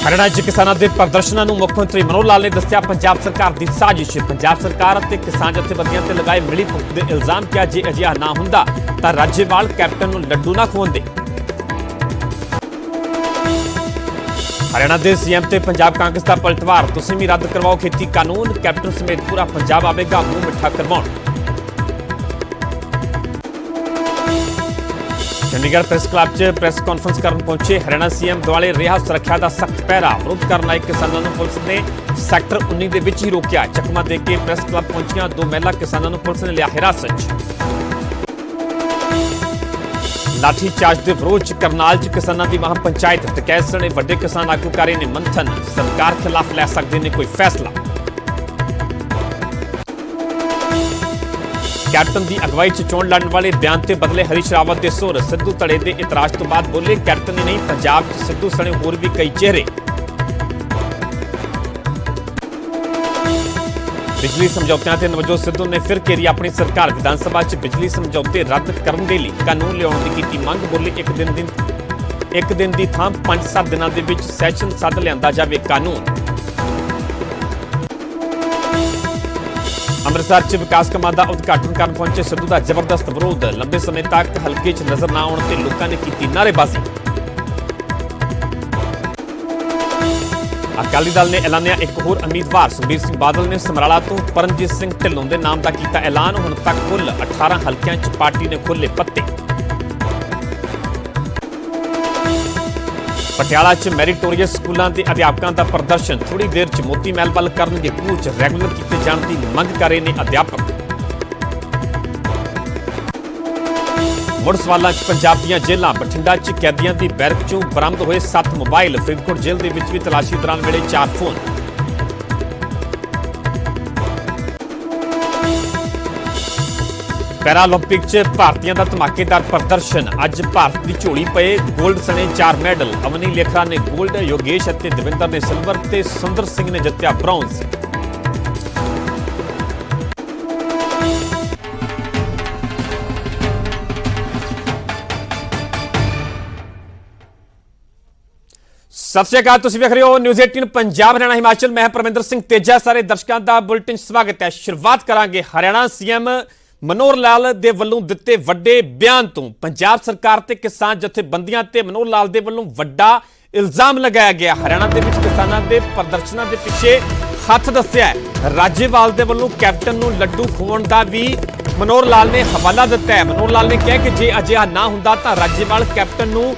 हरियाणा च किसानों के प्रदर्शनों को मुख्यमंत्री मनोहर लाल ने दस्या पंजाब सरकार की साजिश। पंजाब सरकार और किसान जथेबंदियों से लगाए मिली भुगत के इल्जाम किया जे अजिहा ना हुंदा तां राज्यपाल कैप्टन नूं लड्डू ना खवाउंदे। हरियाणा के सीएम ते पंजाब कांग्रेस का पलटवार, तुसीं भी रद्द करवाओ खेती कानून, कैप्टन समेत पूरा पंजाब आवेगा मूंह मिठा करवाउण। चंडीगढ़ प्रेस क्लब च प्रेस कॉन्फ्रेंस करन पहुंचे हरियाणा सीएम दुआले रिहा सुरक्षा का सख्त पहरा। विरोध करन आए किसानों को पुलिस ने सैक्टर 19 के विच ही रोकिया। चकमा दे के प्रेस क्लब पहुंचिया 2 महिला किसानों को पुलिस ने लिया हिरासत च। लाठी चार्ज के विरोध च करनाल च किसानों की महा पंचायत, टकैत सने वड्डे किसान आगूकारी ने मंथन, सरकार खिलाफ लै सकते ने कोई फैसला। कैप्टन की अगवाई च चोण लड़न वाले बयान से बदले हरीश रावत के सुर। सिद्धू धड़े के इतराज तो बाद बोले कैप्टन ही नहीं पंजाब च सिद्धू सने होर भी कई चेहरे। बिजली समझौतियां ते नवजोत सिद्धू ने फिर घेरी अपनी सरकार। विधानसभा च बिजली समझौते रद्द करने के लिए कानून लियाउण की की मंग। बोले एक दिन की थां 5-7 दिनों के विच सैशन सद लिआंदा जावे कानून। अमृतसर च विकास कामां दा उद्घाटन करन पहुंचे सिद्धू का जबरदस्त विरोध। लंबे समय तक हल्के च नजर न आने ते लोगों ने की नारेबाजी। अकाली दल ने ऐलानिया एक होर उम्मीदवार। सुखबीर सिंह बादल ने समराला तो परमजीत सिंह ढिल्लों के नाम का किया ऐलान। हुण तक कुल 18 हल्कों च पार्टी ने खोले पत्ते। पटियाला च मैरिटोरीअस स्कूलों के अध्यापकों का प्रदर्शन। थोड़ी देर च मोती महल वल करनगे कूच, रैगूलर किए जाने की मंग कर रहे हैं अध्यापक। मुड़ सवालों च पंजाब दी जेलां। बठिंडा च कैदियों की बैरक चों बरामद हुए 7 मोबाइल। फरीदकोट जेल के विच भी तलाशी दौरान मिले 4 फोन। पैरालंपिक च भारतीयों का धमाकेदार प्रदर्शन। अज भारत की झोली पे गोल्ड सने 4 मैडल। अवनी लेखरा ने गोल्ड, योगेश और दविंदर ने सिल्वर ते सुंदर सिंह ने जितया ब्रॉन्ज। सत श्री अकाल, तुसीं वेख रहे हो न्यूज़ 18 पंजाब हरियाणा हिमाचल। मैं परमिंदर सिंह तेजा। सारे दर्शकों का बुलेटिन स्वागत है। शुरुआत करांगे हरियाणा सीएम मनोहर लाल दे वल्लों दिते वड्डे बयान तो। पंजाब सरकार ते किसान जथेबंदियां ते मनोहर लाल दे वल्लों वड्डा इल्जाम लगाया गया। हरियाणा दे विच किसानां दे प्रदर्शनां दे पिछे हथ दस्सिया है। राज्यपाल दे वल्लों कैप्टन नूं लड्डू खवाउण दा भी मनोहर लाल ने हवाला दिता है। मनोहर लाल ने कहा कि जे अजिहा ना हुंदा तां राज्यपाल कैप्टन नूं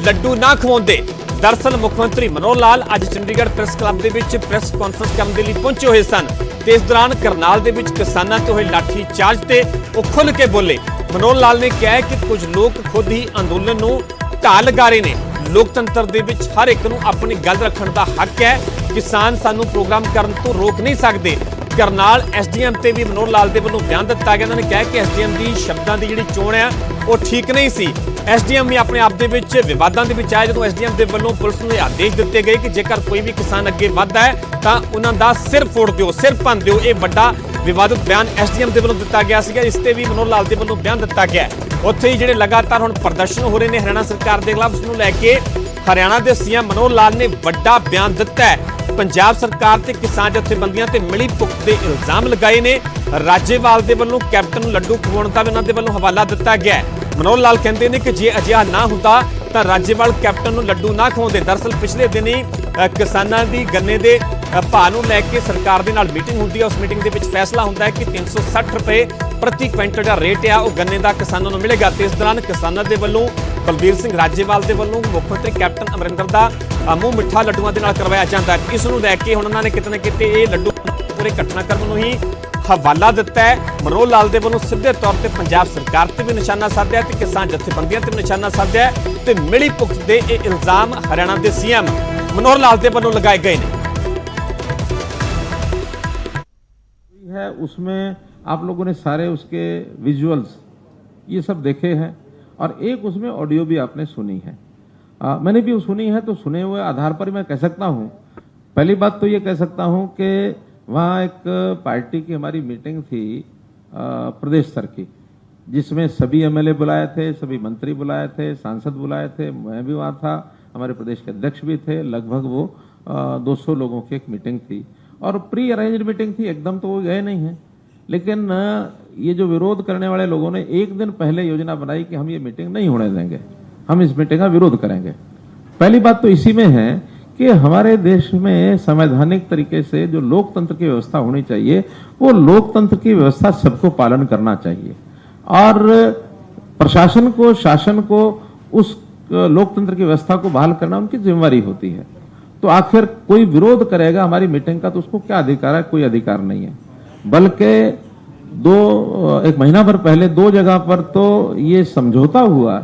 लड्डू ना खवाउंदे। दरअसल मुख्यमंत्री मनोहर लाल अज चंडीगढ़ प्रेस क्लब के विच प्रेस कॉन्फ्रेंस करने के लिए पहुंचे हुए सन। इस दौरान करनाल के विच किसानों ते हुए लाठी चार्ज ते वो खुल के बोले। मनोहर लाल ने कहा कि कुछ लोग खुद ही अंदोलन नूं ढाह लगा रहे हैं। लोकतंत्र दे विच हर एक नूं अपनी गल रखण दा हक है। किसान सानू प्रोग्राम करन तो रोक नहीं सकते। करनाल एसडीएम ते भी मनोहर लाल दे वल्लों बयान दिता गया। उन्होंने कहा कि एसडीएम की शब्दों की जिहड़ी चोण है वो ठीक नहीं सी। एसडीएम भी अपने आप दे विच विवादां दे विच आए जदों एसडीएम दे वल्लों पुलिस नूं आदेश दिते गए कि जेकर कोई भी किसान अगे वधदा है तां उन्हां दा सिर फोड़ दिओ, सिर भंन दिओ। ये वड्डा विवादित बयान एसडीएम दे वल्लों दिता गया सीगा। इस ते भी मनोहर लाल दे वल्लों बयान दिता गया। उत्थे ही जिहड़े लगातार हुण प्रदर्शन हो रहे हैं हरियाणा सरकार दे खिलाफ, उसनूं लैके हरियाणा के सीएम मनोहर लाल ने वड्डा बयान दिता है। पंजाब सरकार ते किसान जथेबंदियां ते मिली भुगत के इल्जाम लगाए ने। राज्यपाल दे वल्लों कैप्टन नूं लड्डू खवाउण दा भी उन्हां दे वल्लों हवाला दिता गया है। मनोहर लाल कहते हैं कि जे अजिहा ना हुंदा तां राज्यपाल कैप्टन नूं लड्डू ना खवाउंदे। दरअसल पिछले दिन ही किसानां दी गन्ने दे भाव नूं लैके सरकार दे नाल मीटिंग हुंदी है। उस मीटिंग दे विच फैसला हुंदा है कि 360 रुपए प्रति क्विंटल दा रेट है वो गन्ने दा किसानां नूं मिलेगा। ते इस दौरान किसानां दे वल्लों बलबीर सिंह राजेवाल दे वल्लों मुख्यमंत्री कैप्टन अमरिंदर दा मूंह मिठा लड्डूआं दे नाल करवाया जांदा है। इस नूं लैके हुण उन्हां ने किते ना किते ये लड्डू पूरे घटनाक्रम नूं ही हवाला दिता है। मनोहर लाल दे वल्लों सीधे तौर पर पंजाब सरकार ते भी निशाना साधिया ते किसान जथेबंदियां ते भी निशाना साधिया ते मिली भुगत दे ये इल्जाम हरियाणा के सीएम मनोहर लाल दे वल्लों लगाए गए है। उसमें आप लोगों ने सारे उसके विजुअल्स ये सब देखे हैं और एक उसमें ऑडियो भी आपने सुनी है। मैंने भी सुनी है, तो सुने हुए आधार पर मैं कह सकता हूं, पहली बात तो ये कह सकता हूं कि वहाँ एक पार्टी की हमारी मीटिंग थी प्रदेश स्तर की, जिसमें सभी एमएलए बुलाए थे, सभी मंत्री बुलाए थे, सांसद बुलाए थे, मैं भी वहाँ था, हमारे प्रदेश के अध्यक्ष भी थे। लगभग वो 200 लोगों की एक मीटिंग थी और प्री अरेंज्ड मीटिंग थी, एकदम तो वो गए नहीं हैं। लेकिन ये जो विरोध करने वाले लोगों ने एक दिन पहले योजना बनाई कि हम ये मीटिंग नहीं होने देंगे, हम इस मीटिंग का विरोध करेंगे। पहली बात तो इसी में है कि हमारे देश में संवैधानिक तरीके से जो लोकतंत्र की व्यवस्था होनी चाहिए, वो लोकतंत्र की व्यवस्था सबको पालन करना चाहिए और प्रशासन को, शासन को उस लोकतंत्र की व्यवस्था को बहाल करना उनकी जिम्मेवारी होती है। तो आखिर कोई विरोध करेगा हमारी मीटिंग का तो उसको क्या अधिकार है? कोई अधिकार नहीं है। बल्कि एक महीना भर पहले 2 जगह पर तो ये समझौता हुआ,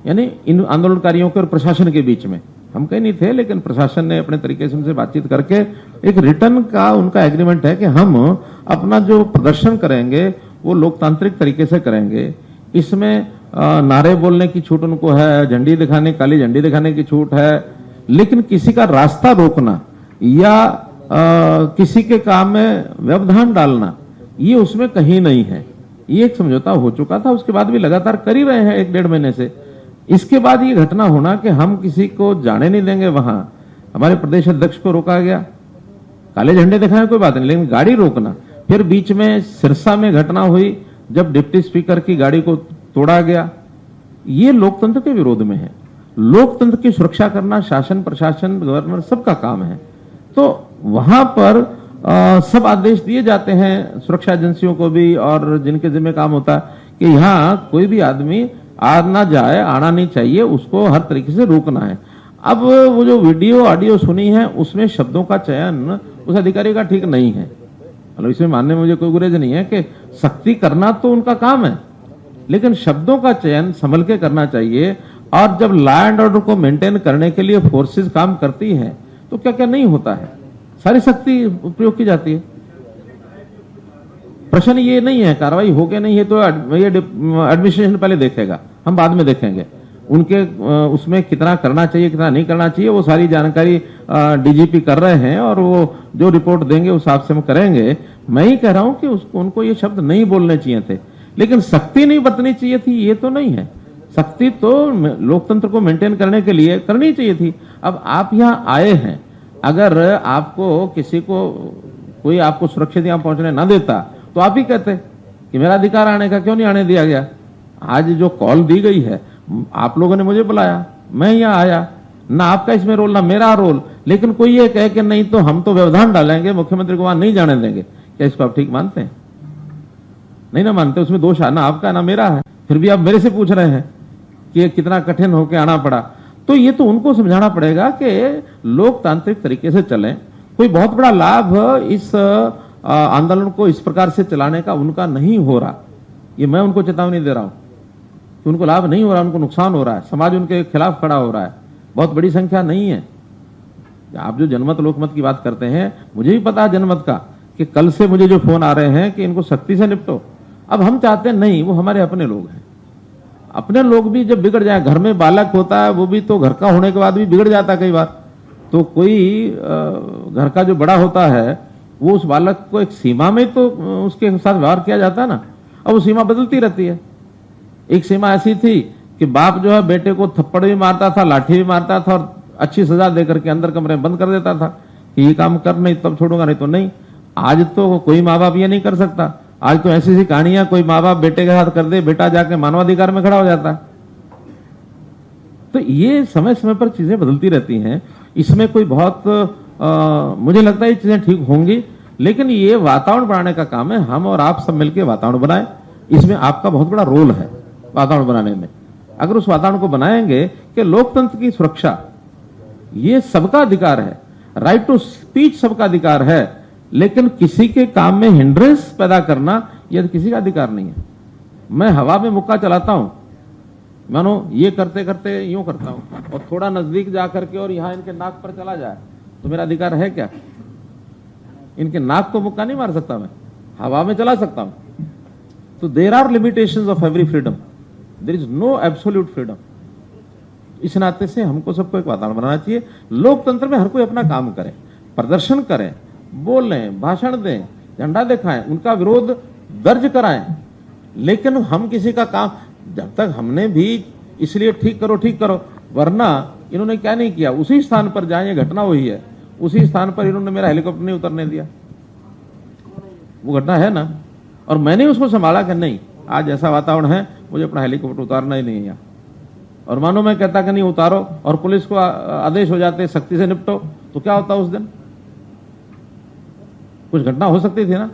यानी इन आंदोलनकारियों के और प्रशासन के बीच में। हम कहीं नहीं थे, लेकिन प्रशासन ने अपने तरीके से उनसे बातचीत करके एक रिटर्न का उनका एग्रीमेंट है कि हम अपना जो प्रदर्शन करेंगे वो लोकतांत्रिक तरीके से करेंगे। इसमें नारे बोलने की छूट उनको है, झंडी दिखाने, काली झंडी दिखाने की छूट है, लेकिन किसी का रास्ता रोकना या किसी के काम में व्यवधान डालना, ये उसमें कहीं नहीं है। ये एक समझौता हो चुका था, उसके बाद भी लगातार कर ही रहे हैं 1-1.5 महीने से। इसके बाद ये घटना होना कि हम किसी को जाने नहीं देंगे वहां, हमारे प्रदेश अध्यक्ष को रोका गया, काले झंडे दिखाए कोई बात नहीं, लेकिन गाड़ी रोकना। फिर बीच में सिरसा में घटना हुई जब डिप्टी स्पीकर की गाड़ी को तोड़ा गया, ये लोकतंत्र के विरोध में है। लोकतंत्र की सुरक्षा करना शासन, प्रशासन, गवर्नर सबका काम है। तो वहां पर सब आदेश दिए जाते हैं सुरक्षा एजेंसियों को भी और जिनके जिम्मे काम होता है कि यहाँ कोई भी आदमी आना जाए, आना नहीं चाहिए, उसको हर तरीके से रोकना है। अब वो जो वीडियो ऑडियो सुनी है उसमें शब्दों का चयन उस अधिकारी का ठीक नहीं है। मतलब इसमें मानने में मुझे कोई गुरेज नहीं है कि सख्ती करना तो उनका काम है, लेकिन शब्दों का चयन संभल के करना चाहिए। और जब लॉ एंड ऑर्डर को मेंटेन करने के लिए फोर्सेस काम करती हैं तो क्या क्या नहीं होता है, सारी शक्ति उपयोग की जाती है। प्रश्न ये नहीं है कार्रवाई हो गया नहीं है तो ये एडमिनिस्ट्रेशन पहले देखेगा, हम बाद में देखेंगे। उनके उसमें कितना करना चाहिए, कितना नहीं करना चाहिए, वो सारी जानकारी डीजीपी कर रहे हैं और वो जो रिपोर्ट देंगे उस हिसाब से हम करेंगे। मैं ही कह रहा हूं कि उनको ये शब्द नहीं बोलने चाहिए थे, लेकिन सख्ती नहीं बरतनी चाहिए थी, ये तो नहीं है। सख्ती तो लोकतंत्र को मेंटेन करने के लिए करनी चाहिए थी। अब आप यहाँ आए हैं, अगर आपको किसी को कोई आपको सुरक्षित यहाँ पहुंचने ना देता तो आप ही कहते कि मेरा अधिकार आने का, क्यों नहीं आने दिया गया। आज जो कॉल दी गई है, आप लोगों ने मुझे बुलाया, मैं यहाँ आया, ना आपका इसमें रोल ना मेरा रोल, लेकिन कोई ये कहे कि नहीं तो हम तो व्यवधान डालेंगे, मुख्यमंत्री को वहां नहीं जाने देंगे, क्या इसको आप ठीक मानते हैं? नहीं ना मानते, उसमें दोष ना आपका ना मेरा है। फिर भी आप मेरे से पूछ रहे हैं कि कितना कठिन होकर आना पड़ा। तो ये तो उनको समझाना पड़ेगा कि लोकतांत्रिक तरीके से चलें। कोई बहुत बड़ा लाभ इस आंदोलन को इस प्रकार से चलाने का उनका नहीं हो रहा, ये मैं उनको चेतावनी दे रहा हूं कि उनको लाभ नहीं हो रहा, उनको नुकसान हो रहा है, समाज उनके खिलाफ खड़ा हो रहा है। बहुत बड़ी संख्या नहीं है। आप जो जनमत लोकमत की बात करते हैं, मुझे भी पता है जनमत का कि कल से मुझे जो फोन आ रहे हैं कि इनको सख्ती से निपटो। अब हम चाहते हैं नहीं, वो हमारे अपने लोग हैं। अपने लोग भी जब बिगड़ जाए, घर में बालक होता है वो भी तो घर का होने के बाद भी बिगड़ जाता है कई बार। तो कोई घर का जो बड़ा होता है वो उस बालक को एक सीमा में तो उसके साथ व्यवहार किया जाता है ना। अब वो सीमा बदलती रहती है। एक सीमा ऐसी थी कि बाप जो है बेटे को थप्पड़ भी मारता था, लाठी भी मारता था और अच्छी सजा देकर के अंदर कमरे में बंद कर देता था कि ये काम कर, नहीं तब छोड़ूंगा, नहीं तो नहीं। आज तो कोई माँ बाप ये नहीं कर सकता। आज तो ऐसी ऐसी कहानियां कोई माँ बाप बेटे के साथ कर दे, बेटा जाके मानवाधिकार में खड़ा हो जाता है। तो ये समय समय पर चीजें बदलती रहती हैं। इसमें कोई बहुत मुझे लगता है ये चीजें ठीक होंगी, लेकिन ये वातावरण बनाने का काम है। हम और आप सब मिलकर वातावरण बनाएं, इसमें आपका बहुत बड़ा रोल है वातावरण बनाने में। अगर उस वातावरण को बनाएंगे कि लोकतंत्र की सुरक्षा ये सबका अधिकार है, राइट टू स्पीच सबका अधिकार है, लेकिन किसी के काम में हिंड्रेंस पैदा करना यह किसी का अधिकार नहीं है। मैं हवा में मुक्का चलाता हूं, मानो ये करते करते यूं करता हूं और थोड़ा नजदीक जाकर के और यहां इनके नाक पर चला जाए तो मेरा अधिकार है क्या? इनके नाक को मुक्का नहीं मार सकता, मैं हवा में चला सकता हूं। तो there are limitations of every freedom, there is no absolute freedom. इस नाते से हमको सबको एक वातावरण बनाना चाहिए। लोकतंत्र में हर कोई अपना काम करे, प्रदर्शन करें, बोलें, भाषण दें, झंडा दिखाएं, उनका विरोध दर्ज कराएं, लेकिन हम किसी का काम, जब तक हमने भी इसलिए ठीक करो, वरना इन्होंने क्या नहीं किया, उसी स्थान पर जहां ये घटना हुई है उसी स्थान पर इन्होंने मेरा हेलीकॉप्टर नहीं उतरने दिया। वो घटना है ना, और मैंने उसको संभाला कि नहीं, आज ऐसा वातावरण है, मुझे अपना हेलीकॉप्टर उतारना ही नहीं है यहाँ। और मानो मैं कहता कि नहीं उतारो और पुलिस को आदेश हो जाते सख्ती से निपटो, तो क्या होता उस दिन? कुछ घटना हो सकती थी ना।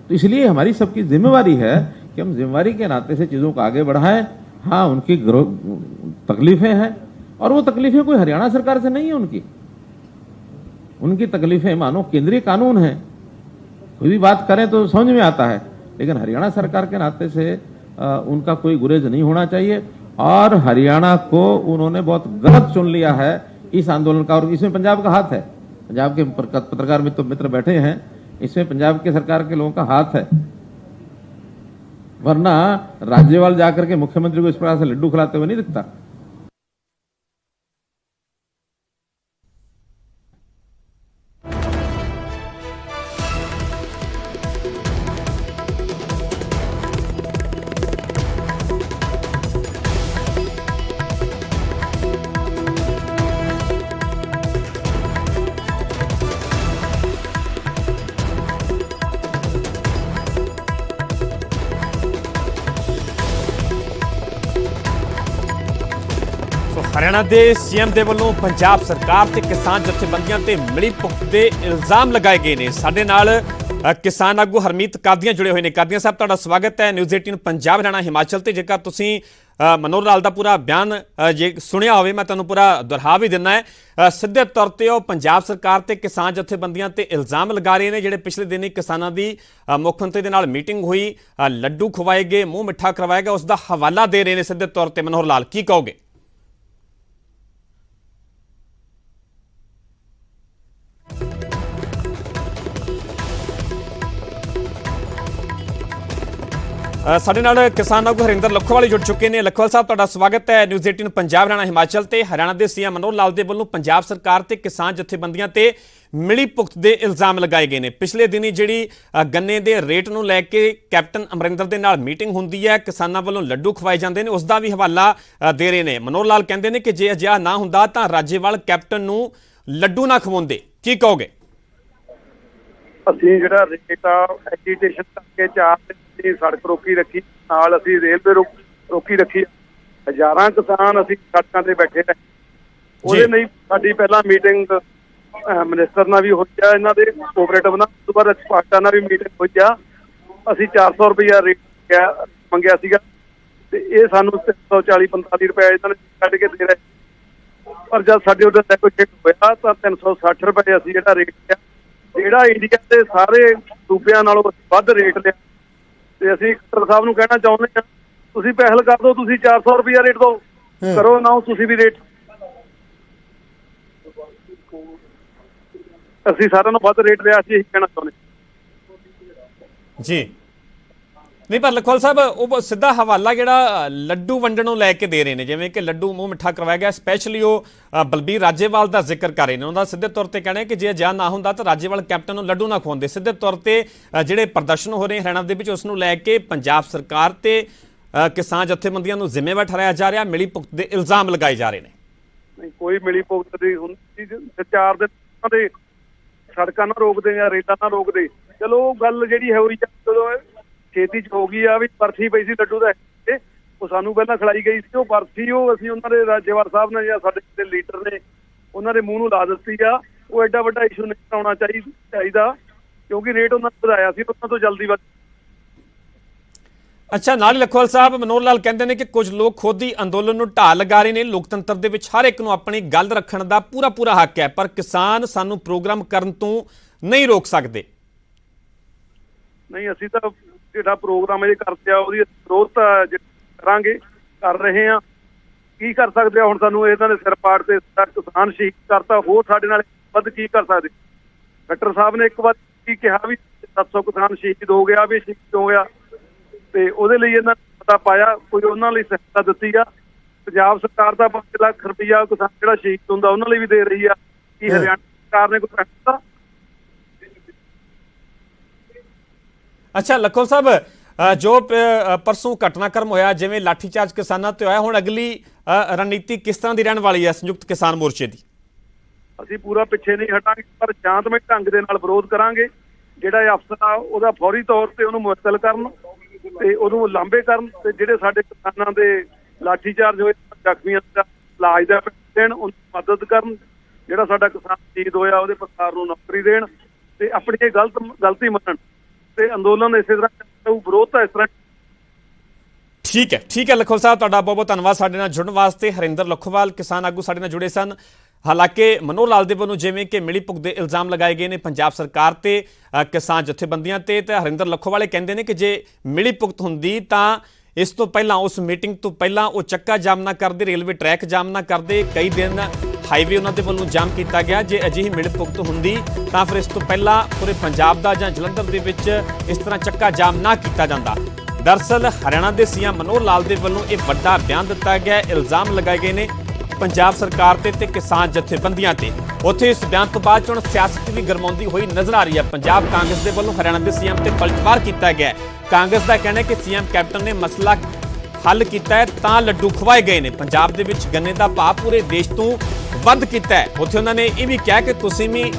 तो इसलिए हमारी सबकी जिम्मेवारी है कि हम जिम्मेवारी के नाते से चीजों को आगे बढ़ाएं। हाँ, उनकी तकलीफें हैं, और वो तकलीफें कोई हरियाणा सरकार से नहीं है। उनकी तकलीफें मानो केंद्रीय कानून है, कोई भी बात करें तो समझ में आता है, लेकिन हरियाणा सरकार के नाते से उनका कोई गुरेज नहीं होना चाहिए। और हरियाणा को उन्होंने बहुत गलत चुन लिया है इस आंदोलन का, और इसमें पंजाब का हाथ है। पंजाब के पत्रकार मित्र बैठे हैं, इसमें पंजाब के सरकार के लोगों का हाथ है। वरना राज्यपाल जाकर के मुख्यमंत्री को इस प्रकार से लड्डू खिलाते हुए नहीं दिखता। हरियाणा के सीएम के वलों पंजाब सरकार ते किसान जथेबंदियां ते मिली भुगत के इल्जाम लगाए गए हैं। साडे नाल किसान आगू हरमीत कादियां जुड़े हुए हैं। कादियां साहब, तुहाडा स्वागत है न्यूज़ 18 पंजाब हरियाणा हिमाचल ते। जेकर तुसीं मनोहर लाल का पूरा बयान जे सुनिया होवे, मैं तुहानूं पूरा दोहरा भी दिना है। सीधे तौर ते वो पंजाब सरकार ते किसान जथेबंदियां ते इल्जाम लगा रहे हैं, जिहड़े पिछले दिन ही किसानां दी मुख्यमंत्री दे नाल मीटिंग हुई, लड्डू खवाए गए, मूँह मिठा करवाया गया, उसका हवाला दे रहे हैं सीधे तौर ते। मनोहर लाल, की कहोगे? ਸਾਡੇ ਨਾਲ किसान आगू हरिंदर लखोवाल जुड़ चुके हैं। लखोवाल साहब, तुहाडा स्वागत है न्यूज़ 18 पंजाब हरियाणा हिमाचल ते। हरियाणा के सीएम मनोहर लाल के वलों पंजाब सरकार ते किसान जथेबंदियां ते मिली भुगत के इल्जाम लगाए गए हैं। पिछले दिनी जिहड़ी गन्ने के रेट नूं लैके कैप्टन अमरिंदर दे नाल मीटिंग हुंदी है, किसानां वलों लड्डू खवाए जांदे ने, उसका भी हवाला दे रहे हैं। मनोहर लाल कहंदे ने कि जे अजिहा ना हुंदा तां राज्यपाल कैप्टन नूं लड्डू ना खवाउंदे। की कहोगे? ਅਸੀਂ ਜਿਹੜਾ ਰੇਟ ਆ ਐਜੀਟੇਸ਼ਨ ਕਰਕੇ 4 ਦਿਨ ਸੜਕ ਰੋਕੀ ਰੱਖੀ, ਨਾਲ ਅਸੀਂ ਰੇਲਵੇ ਰੋਕੀ ਰੱਖੀ। ਹਜ਼ਾਰਾਂ ਕਿਸਾਨ ਅਸੀਂ ਸੜਕਾਂ ਤੇ ਬੈਠੇ ਰਹੇ। ਉਹਦੇ ਲਈ ਸਾਡੀ ਪਹਿਲਾਂ ਮੀਟਿੰਗ ਮਿਨਿਸਟਰ ਨਾਲ ਵੀ ਹੋਈ ਆ, ਇਹਨਾਂ ਦੇ ਕੋਆਪਰੇਟਿਵ ਨਾਲ, ਉਸ ਤੋਂ ਬਾਅਦ ਐਕਸਪਰਟਾਂ ਨਾਲ ਵੀ ਮੀਟਿੰਗ ਹੋਈ ਆ। ਅਸੀਂ 400 ਰੁਪਇਆ ਰੇਟ ਮੰਗਿਆ ਸੀਗਾ, ਤੇ ਇਹ ਸਾਨੂੰ 340-45 ਰੁਪਏ ਇਹਨਾਂ ਨੇ ਕੱਢ ਕੇ ਦੇ ਰਹੇ। ਪਰ ਜਦ ਸਾਡੇ ਉਹਦਾ ਨੈਗੋਸ਼ੀਏਟ ਹੋਇਆ ਤਾਂ 360 ਰੁਪਏ ਅਸੀਂ ਜਿਹੜਾ ਰੇਟ ਲਿਆ, ਜਿਹੜਾ ਇੰਡੀਆ ਦੇ ਸਾਰੇ ਸੂਬਿਆਂ ਨਾਲੋਂ ਵੱਧ ਰੇਟ ਲਿਆ। ਤੇ ਅਸੀਂ ਕਲਕਟਰ ਸਾਹਿਬ ਨੂੰ ਕਹਿਣਾ ਚਾਹੁੰਦੇ ਹਾਂ, ਤੁਸੀਂ ਪਹਿਲ ਕਰ ਦਿਓ, ਤੁਸੀਂ 400 ਰੁਪਇਆ ਰੇਟ ਦਿਓ, ਕਰੋ ਅਨਾਊਂਸ ਤੁਸੀਂ ਵੀ ਰੇਟ। ਅਸੀਂ ਸਾਰਿਆਂ ਨੂੰ ਵੱਧ ਰੇਟ ਲਿਆ, ਅਸੀਂ ਇਹੀ ਕਹਿਣਾ ਚਾਹੁੰਦੇ ਜੀ। नहीं, पर लखवाल साहब वो सीधा हवाला जिहड़ा लड्डू वंडणों लैके दे रहे हैं, जिवें कि लड्डू मूँह मिठा करवाया गया, स्पैशली वो बलबीर राजेवाल का जिक्र कर रहे हैं। उन्होंने सीधे तौर पर कहना है कि जे अजिहा ना हुंदा तो राजेवाल कैप्टन नूं लड्डू ना खवाउंदे। सीधे तौर पर जिहड़े प्रदर्शन हो रहे हैं हरियाणा दे विच, उसनूं लैके पंजाब सरकार ते किसान जथेबंदियां नूं जिम्मेवार ठहराया जा रहा, मिली भुगत के इल्जाम लगाए जा रहे हैं। नहीं, कोई मिली भुगत नहीं हुंदी। 4 दिन दे सड़कां ना रोकदे या रेटां ना रोकदे, चलो गल जिहड़ी है होई जदों खेती च हो गई आ भी बरफी पई सी लड्डू ਦਾ ਉਹ ਸਾਨੂੰ ਪਹਿਲਾਂ ਖਿਲਾਈ ਗਈ ਸੀ। ਉਹ ਬਰਫੀ ਉਹ ਅਸੀਂ ਉਹਨਾਂ ਦੇ ਰਾਜੇਵਾਲ ਸਾਹਿਬ ਨੇ ਜਾਂ ਸਾਡੇ ਲੀਡਰ ਨੇ ਉਹਨਾਂ ਦੇ ਮੂੰਹ ਨੂੰ ਲਾ ਦਿੱਤੀ ਆ। ਉਹ ਐਡਾ ਵੱਡਾ ਇਸ਼ੂ ਨਹੀਂ ਆਉਣਾ ਚਾਹੀਦਾ, ਕਿਉਂਕਿ ਰੇਟ ਉਹਨਾਂ ਨੇ ਵਧਾਇਆ ਸੀ, ਉਹਨਾਂ ਤੋਂ ਜਲਦੀ ਵੱਧ। ਅੱਛਾ, ਨਾਲ ਲਖਵਾਲ ਸਾਹਿਬ, ਮਨੋਹਰ ਲਾਲ ਕਹਿੰਦੇ ਨੇ ਕਿ ਕੁਝ ਲੋਕ ਖੁਦ ਹੀ ਅੰਦੋਲਨ ਨੂੰ ਢਾਹ ਲਗਾ ਰਹੇ ਨੇ। ਲੋਕਤੰਤਰ ਦੇ ਵਿੱਚ ਹਰ ਇੱਕ ਨੂੰ ਆਪਣੀ ਗੱਲ ਰੱਖਣ ਦਾ ਪੂਰਾ ਹੱਕ ਹੈ, ਪਰ ਕਿਸਾਨ ਸਾਨੂੰ ਪ੍ਰੋਗਰਾਮ ਕਰਨ ਤੋਂ ਨਹੀਂ ਰੋਕ ਸਕਦੇ। ਨਹੀਂ, ਅਸੀਂ ਤਾਂ ਜਿਹੜਾ ਪ੍ਰੋਗਰਾਮ ਇਹ ਕਰਦੇ ਆ ਉਹਦੀ ਵਿਰੋਧਤਾ ਕਰਾਂਗੇ, ਕਰ ਰਹੇ ਆ। ਕੀ ਕਰ ਸਕਦੇ ਆ ਹੁਣ? ਸਾਨੂੰ ਇਹਨਾਂ ਨੇ ਸਿਰ ਪਾੜ ਤੇ ਕਿਸਾਨ ਸ਼ਹੀਦ ਕਰਤਾ, ਹੋਰ ਸਾਡੇ ਨਾਲ ਵੱਧ ਕੀ ਕਰ ਸਕਦੇ? ਡਾਕਟਰ ਸਾਹਿਬ ਨੇ ਇੱਕ ਵਾਰ ਕੀ ਕਿਹਾ ਵੀ 700 ਕਿਸਾਨ ਸ਼ਹੀਦ ਹੋ ਗਿਆ, ਵੀ ਸ਼ਹੀਦ ਹੋ ਗਿਆ, ਤੇ ਉਹਦੇ ਲਈ ਇਹਨਾਂ ਨੇ ਪਤਾ ਪਾਇਆ, ਕੋਈ ਉਹਨਾਂ ਲਈ ਸਹਾਇਤਾ ਦਿੱਤੀ ਆ। ਪੰਜਾਬ ਸਰਕਾਰ ਦਾ 5 ਲੱਖ ਰੁਪਈਆ ਕਿਸਾਨ ਜਿਹੜਾ ਸ਼ਹੀਦ ਹੁੰਦਾ ਉਹਨਾਂ ਲਈ ਵੀ ਦੇ ਰਹੀ ਆ। ਕੀ ਹਰਿਆਣਾ ਸਰਕਾਰ ਨੇ ਕੋਈ ਦਿੱਤਾ? अच्छा, लखो साहब, ਜੋ ਪਰਸੋਂ ਘਟਨਾਕ੍ਰਮ ਹੋਇਆ, ਜਿਵੇਂ ਲਾਠੀਚਾਰਜ ਕਿਸਾਨਾਂ ਤੇ ਹੋਇਆ, ਹੁਣ ਅਗਲੀ ਰਣਨੀਤੀ ਕਿਸ ਤਰ੍ਹਾਂ ਦੀ ਰਹਿਣ ਵਾਲੀ ਹੈ ਸੰਯੁਕਤ ਕਿਸਾਨ ਮੋਰਚੇ ਦੀ? ਅਸੀਂ ਪੂਰਾ ਪਿੱਛੇ ਨਹੀਂ ਹਟਾਂਗੇ, ਪਰ ਸ਼ਾਂਤਮਈ ਢੰਗ ਦੇ ਨਾਲ ਵਿਰੋਧ ਕਰਾਂਗੇ। ਜਿਹੜਾ ਇਹ ਅਫਸਰ ਆ ਉਹਦਾ ਫੌਰੀ ਤੌਰ ਤੇ ਉਹਨੂੰ ਮੁਅੱਤਲ ਕਰਨ ਤੇ ਉਹਨੂੰ ਲਾਂਭੇ ਕਰਨ, ਤੇ ਜਿਹੜੇ ਸਾਡੇ ਕਿਸਾਨਾਂ ਦੇ ਲਾਠੀਚਾਰਜ ਹੋਏ ਜ਼ਖਮੀਆਂ ਦਾ ਇਲਾਜ ਦਾ ਦੇਣ, ਉਹਨੂੰ ਮਦਦ ਕਰਨ। ਜਿਹੜਾ ਸਾਡਾ ਕਿਸਾਨ ਸ਼ਹੀਦ ਹੋਇਆ ਉਹਦੇ ਪਰਿਵਾਰ ਨੂੰ ਨੌਕਰੀ ਦੇਣ ਤੇ ਆਪਣੀ ਇਹ ਗਲਤੀ ਮੰਨਣ ਤੇ ਅੰਦੋਲਨ ਇਸੇ ਤਰ੍ਹਾਂ ਚੱਲੂ। ਵਿਰੋਧ ਤਾਂ ਇਸ ਤਰ੍ਹਾਂ। ਠੀਕ ਹੈ ਲਖੋਵਾਲ ਸਾਹਿਬ, ਤੁਹਾਡਾ ਬਹੁਤ ਬਹੁਤ ਧੰਨਵਾਦ ਸਾਡੇ ਨਾਲ ਜੁੜਨ ਵਾਸਤੇ। ਹਰਿੰਦਰ ਲਖੋਵਾਲ ਕਿਸਾਨ ਆਗੂ ਸਾਡੇ ਨਾਲ ਜੁੜੇ ਸਨ। ਹਾਲਾਂਕਿ ਮਨੋਹਰ ਲਾਲ ਦੇ ਵੱਲੋਂ ਜਿਵੇਂ ਕਿ ਮਿਲੀ ਭੁਗਤ ਦੇ ਇਲਜ਼ਾਮ ਲਗਾਏ ਗਏ ਨੇ ਪੰਜਾਬ ਸਰਕਾਰ ਤੇ ਕਿਸਾਨ ਜਥੇਬੰਦੀਆਂ ਤੇ ਹਰਿੰਦਰ ਲਖੋਵਾਲ ਕਹਿੰਦੇ ਨੇ ਕਿ ਜੇ ਮਿਲੀ ਭੁਗਤ ਹੁੰਦੀ ਤਾਂ ਇਸ ਤੋਂ ਪਹਿਲਾਂ, ਉਸ ਮੀਟਿੰਗ ਤੋਂ ਪਹਿਲਾਂ ਉਹ ਚੱਕਾ ਜਾਮ ਨਾ ਕਰਦੇ, ਰੇਲਵੇ ਟਰੈਕ ਜਾਮ ਨਾ ਕਰਦੇ। ਕਈ ਦਿਨ ਹਾਈਵੇ ਉਹਨਾਂ ਦੇ ਵੱਲੋਂ ਜਾਮ ਕੀਤਾ ਗਿਆ। ਜੇ ਅਜਿਹੀ ਮਿਲੀ ਭੁਗਤ ਹੁੰਦੀ ਤਾਂ ਫਿਰ ਇਸ ਤੋਂ ਪਹਿਲਾਂ ਪੂਰੇ ਪੰਜਾਬ ਦਾ ਜਾਂ ਜਲੰਧਰ ਦੇ ਵਿੱਚ ਇਸ ਤਰ੍ਹਾਂ ਚੱਕਾ ਜਾਮ ਨਾ ਕੀਤਾ ਜਾਂਦਾ। ਦਰਅਸਲ ਹਰਿਆਣਾ ਦੇ ਸੀਐਮ ਮਨੋਹਰ ਲਾਲ ਦੇ ਵੱਲੋਂ ਇਹ ਵੱਡਾ ਬਿਆਨ ਦਿੱਤਾ ਗਿਆ, ਇਲਜ਼ਾਮ ਲਗਾਏ ਗਏ ਨੇ ਪੰਜਾਬ ਸਰਕਾਰ ਤੇ ਕਿਸਾਨ ਜਥੇਬੰਦੀਆਂ ਤੇ। ਉੱਥੇ ਇਸ ਬਿਆਨ ਤੋਂ ਬਾਅਦ ਹੁਣ ਸਿਆਸਤ ਵੀ ਗਰਮਾਉਂਦੀ ਹੋਈ ਨਜ਼ਰ ਆ ਰਹੀ ਹੈ। ਪੰਜਾਬ ਕਾਂਗਰਸ ਦੇ ਵੱਲੋਂ ਹਰਿਆਣਾ ਦੇ ਸੀਐਮ ਤੇ ਪਲਟਵਾਰ ਕੀਤਾ ਗਿਆ। ਕਾਂਗਰਸ ਦਾ ਕਹਿਣਾ ਹੈ ਕਿ ਸੀਐਮ ਕੈਪਟਨ ਨੇ ਮਸਲਾ ਹੱਲ ਕੀਤਾ ਹੈ ਤਾਂ ਲੱਡੂ ਖਵਾਏ ਗਏ ਨੇ। ਪੰਜਾਬ ਦੇ ਵਿੱਚ ਗੰਨੇ ਦਾ ਭਾਅ ਪੂਰੇ ਦੇਸ਼ ਤੋਂ ਵੱਧ ਕੀਤਾ ਹੈ। ਉੱਥੇ ਉਹਨਾਂ ਨੇ ਇਹ ਵੀ ਕਿਹਾ ਕਿ ਤੁਸੀਂ ਵੀ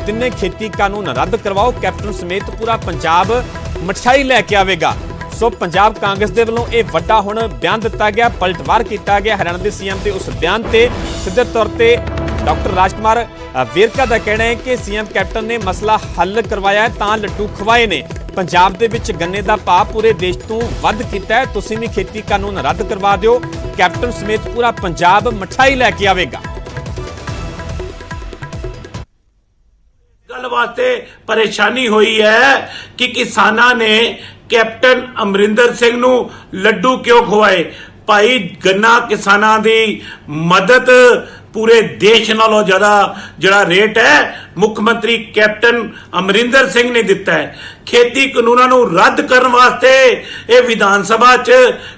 ਤਿੰਨੇ ਖੇਤੀ ਕਾਨੂੰਨ ਰੱਦ ਕਰਵਾਓ, ਕੈਪਟਨ ਸਮੇਤ ਪੂਰਾ ਪੰਜਾਬ ਮਠਿਆਈ ਲੈ ਕੇ ਆਵੇਗਾ। ਸੋ ਪੰਜਾਬ ਕਾਂਗਰਸ ਦੇ ਵੱਲੋਂ ਇਹ ਵੱਡਾ ਹੁਣ ਬਿਆਨ ਦਿੱਤਾ ਗਿਆ, ਪਲਟਵਾਰ ਕੀਤਾ ਗਿਆ ਹਰਿਆਣਾ ਦੇ ਸੀਐਮ ਦੇ ਉਸ ਬਿਆਨ ਤੇ। ਸਿੱਧੇ ਤੌਰ ਤੇ ਡਾਕਟਰ ਰਾਜਕੁਮਾਰ ਵੇਰਕਾ ਦਾ ਕਹਿਣਾ ਹੈ ਕਿ ਸੀਐਮ ਕੈਪਟਨ ਨੇ ਮਸਲਾ ਹੱਲ ਕਰਵਾਇਆ ਤਾਂ ਲੱਡੂ ਖਵਾਏ ਨੇ। ਪੰਜਾਬ ਦੇ ਵਿੱਚ ਗੰਨੇ ਦਾ ਭਾਅ ਪੂਰੇ ਦੇਸ਼ ਤੋਂ ਵੱਧ ਕੀਤਾ ਹੈ, ਤੁਸੀਂ ਵੀ ਖੇਤੀ ਕਾਨੂੰਨ ਰੱਦ ਕਰਵਾ ਦਿਓ, ਕੈਪਟਨ ਸਮੇਤ ਪੂਰਾ ਪੰਜਾਬ ਮਠਿਆਈ ਲੈ ਕੇ ਆਵੇਗਾ। ਗੱਲ ਵਾਸਤੇ ਪਰੇਸ਼ਾਨੀ ਹੋਈ ਹੈ ਕਿ ਕਿਸਾਨਾਂ ਨੇ ਕੈਪਟਨ ਅਮਰਿੰਦਰ ਸਿੰਘ ਨੂੰ ਲੱਡੂ ਕਿਉਂ ਖਵਾਏ। ਭਾਈ ਗੰਨਾ ਕਿਸਾਨਾਂ ਦੀ ਮਦਦ ਪੂਰੇ ਦੇਸ਼ ਨਾਲੋਂ ਜ਼ਿਆਦਾ ਜਿਹੜਾ ਰੇਟ ਹੈ ਮੁੱਖ ਮੰਤਰੀ ਕੈਪਟਨ ਅਮਰਿੰਦਰ ਸਿੰਘ ਨੇ ਦਿੱਤਾ ਹੈ। ਖੇਤੀ ਕਾਨੂੰਨਾਂ ਨੂੰ ਰੱਦ ਕਰਨ ਵਾਸਤੇ ਇਹ ਵਿਧਾਨ ਸਭਾ 'ਚ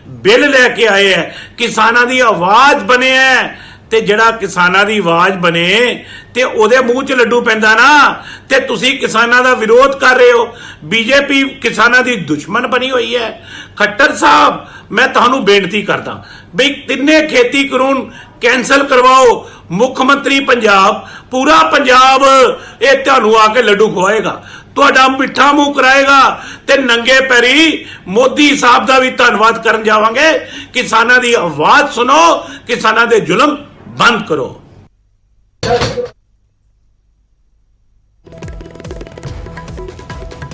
ਬਿੱਲ ਲੈ ਕੇ ਆਏ ਹੈ, ਕਿਸਾਨਾਂ ਦੀ ਆਵਾਜ਼ ਬਣੇ ਹੈ। ਤੇ ਜਿਹੜਾ ਕਿਸਾਨਾਂ ਦੀ ਆਵਾਜ਼ ਬਣੇ ਤੇ ਉਹਦੇ ਮੂੰਹ 'ਚ ਲੱਡੂ ਪੈਂਦਾ ਨਾ, ਤੇ ਤੁਸੀਂ ਕਿਸਾਨਾਂ ਦਾ ਵਿਰੋਧ ਕਰ ਰਹੇ ਹੋ। ਬੀਜੇਪੀ ਕਿਸਾਨਾਂ ਦੀ ਦੁਸ਼ਮਣ ਬਣੀ ਹੋਈ ਹੈ। ਖੱਟਰ ਸਾਹਿਬ, ਮੈਂ ਤੁਹਾਨੂੰ ਬੇਨਤੀ ਕਰਦਾ ਬਈ ਤਿੰਨੇ ਖੇਤੀ ਕਾਨੂੰਨ ਕੈਂਸਲ ਕਰਵਾਓ। ਮੁੱਖ ਮੰਤਰੀ ਪੰਜਾਬ, ਪੂਰਾ ਪੰਜਾਬ ਇਹ ਤੁਹਾਨੂੰ ਆ ਕੇ ਲੱਡੂ ਖਵਾਏਗਾ, ਤੁਹਾਡਾ ਮਿੱਠਾ ਮੂੰਹ ਕਰਾਏਗਾ ਤੇ ਨੰਗੇ ਪੈਰੀ ਮੋਦੀ ਸਾਹਿਬ ਦਾ ਵੀ ਧੰਨਵਾਦ ਕਰਨ ਜਾਵਾਂਗੇ। ਕਿਸਾਨਾਂ ਦੀ ਆਵਾਜ਼ ਸੁਣੋ, ਕਿਸਾਨਾਂ ਦੇ ਜ਼ੁਲਮ ਬੰਦ ਕਰੋ।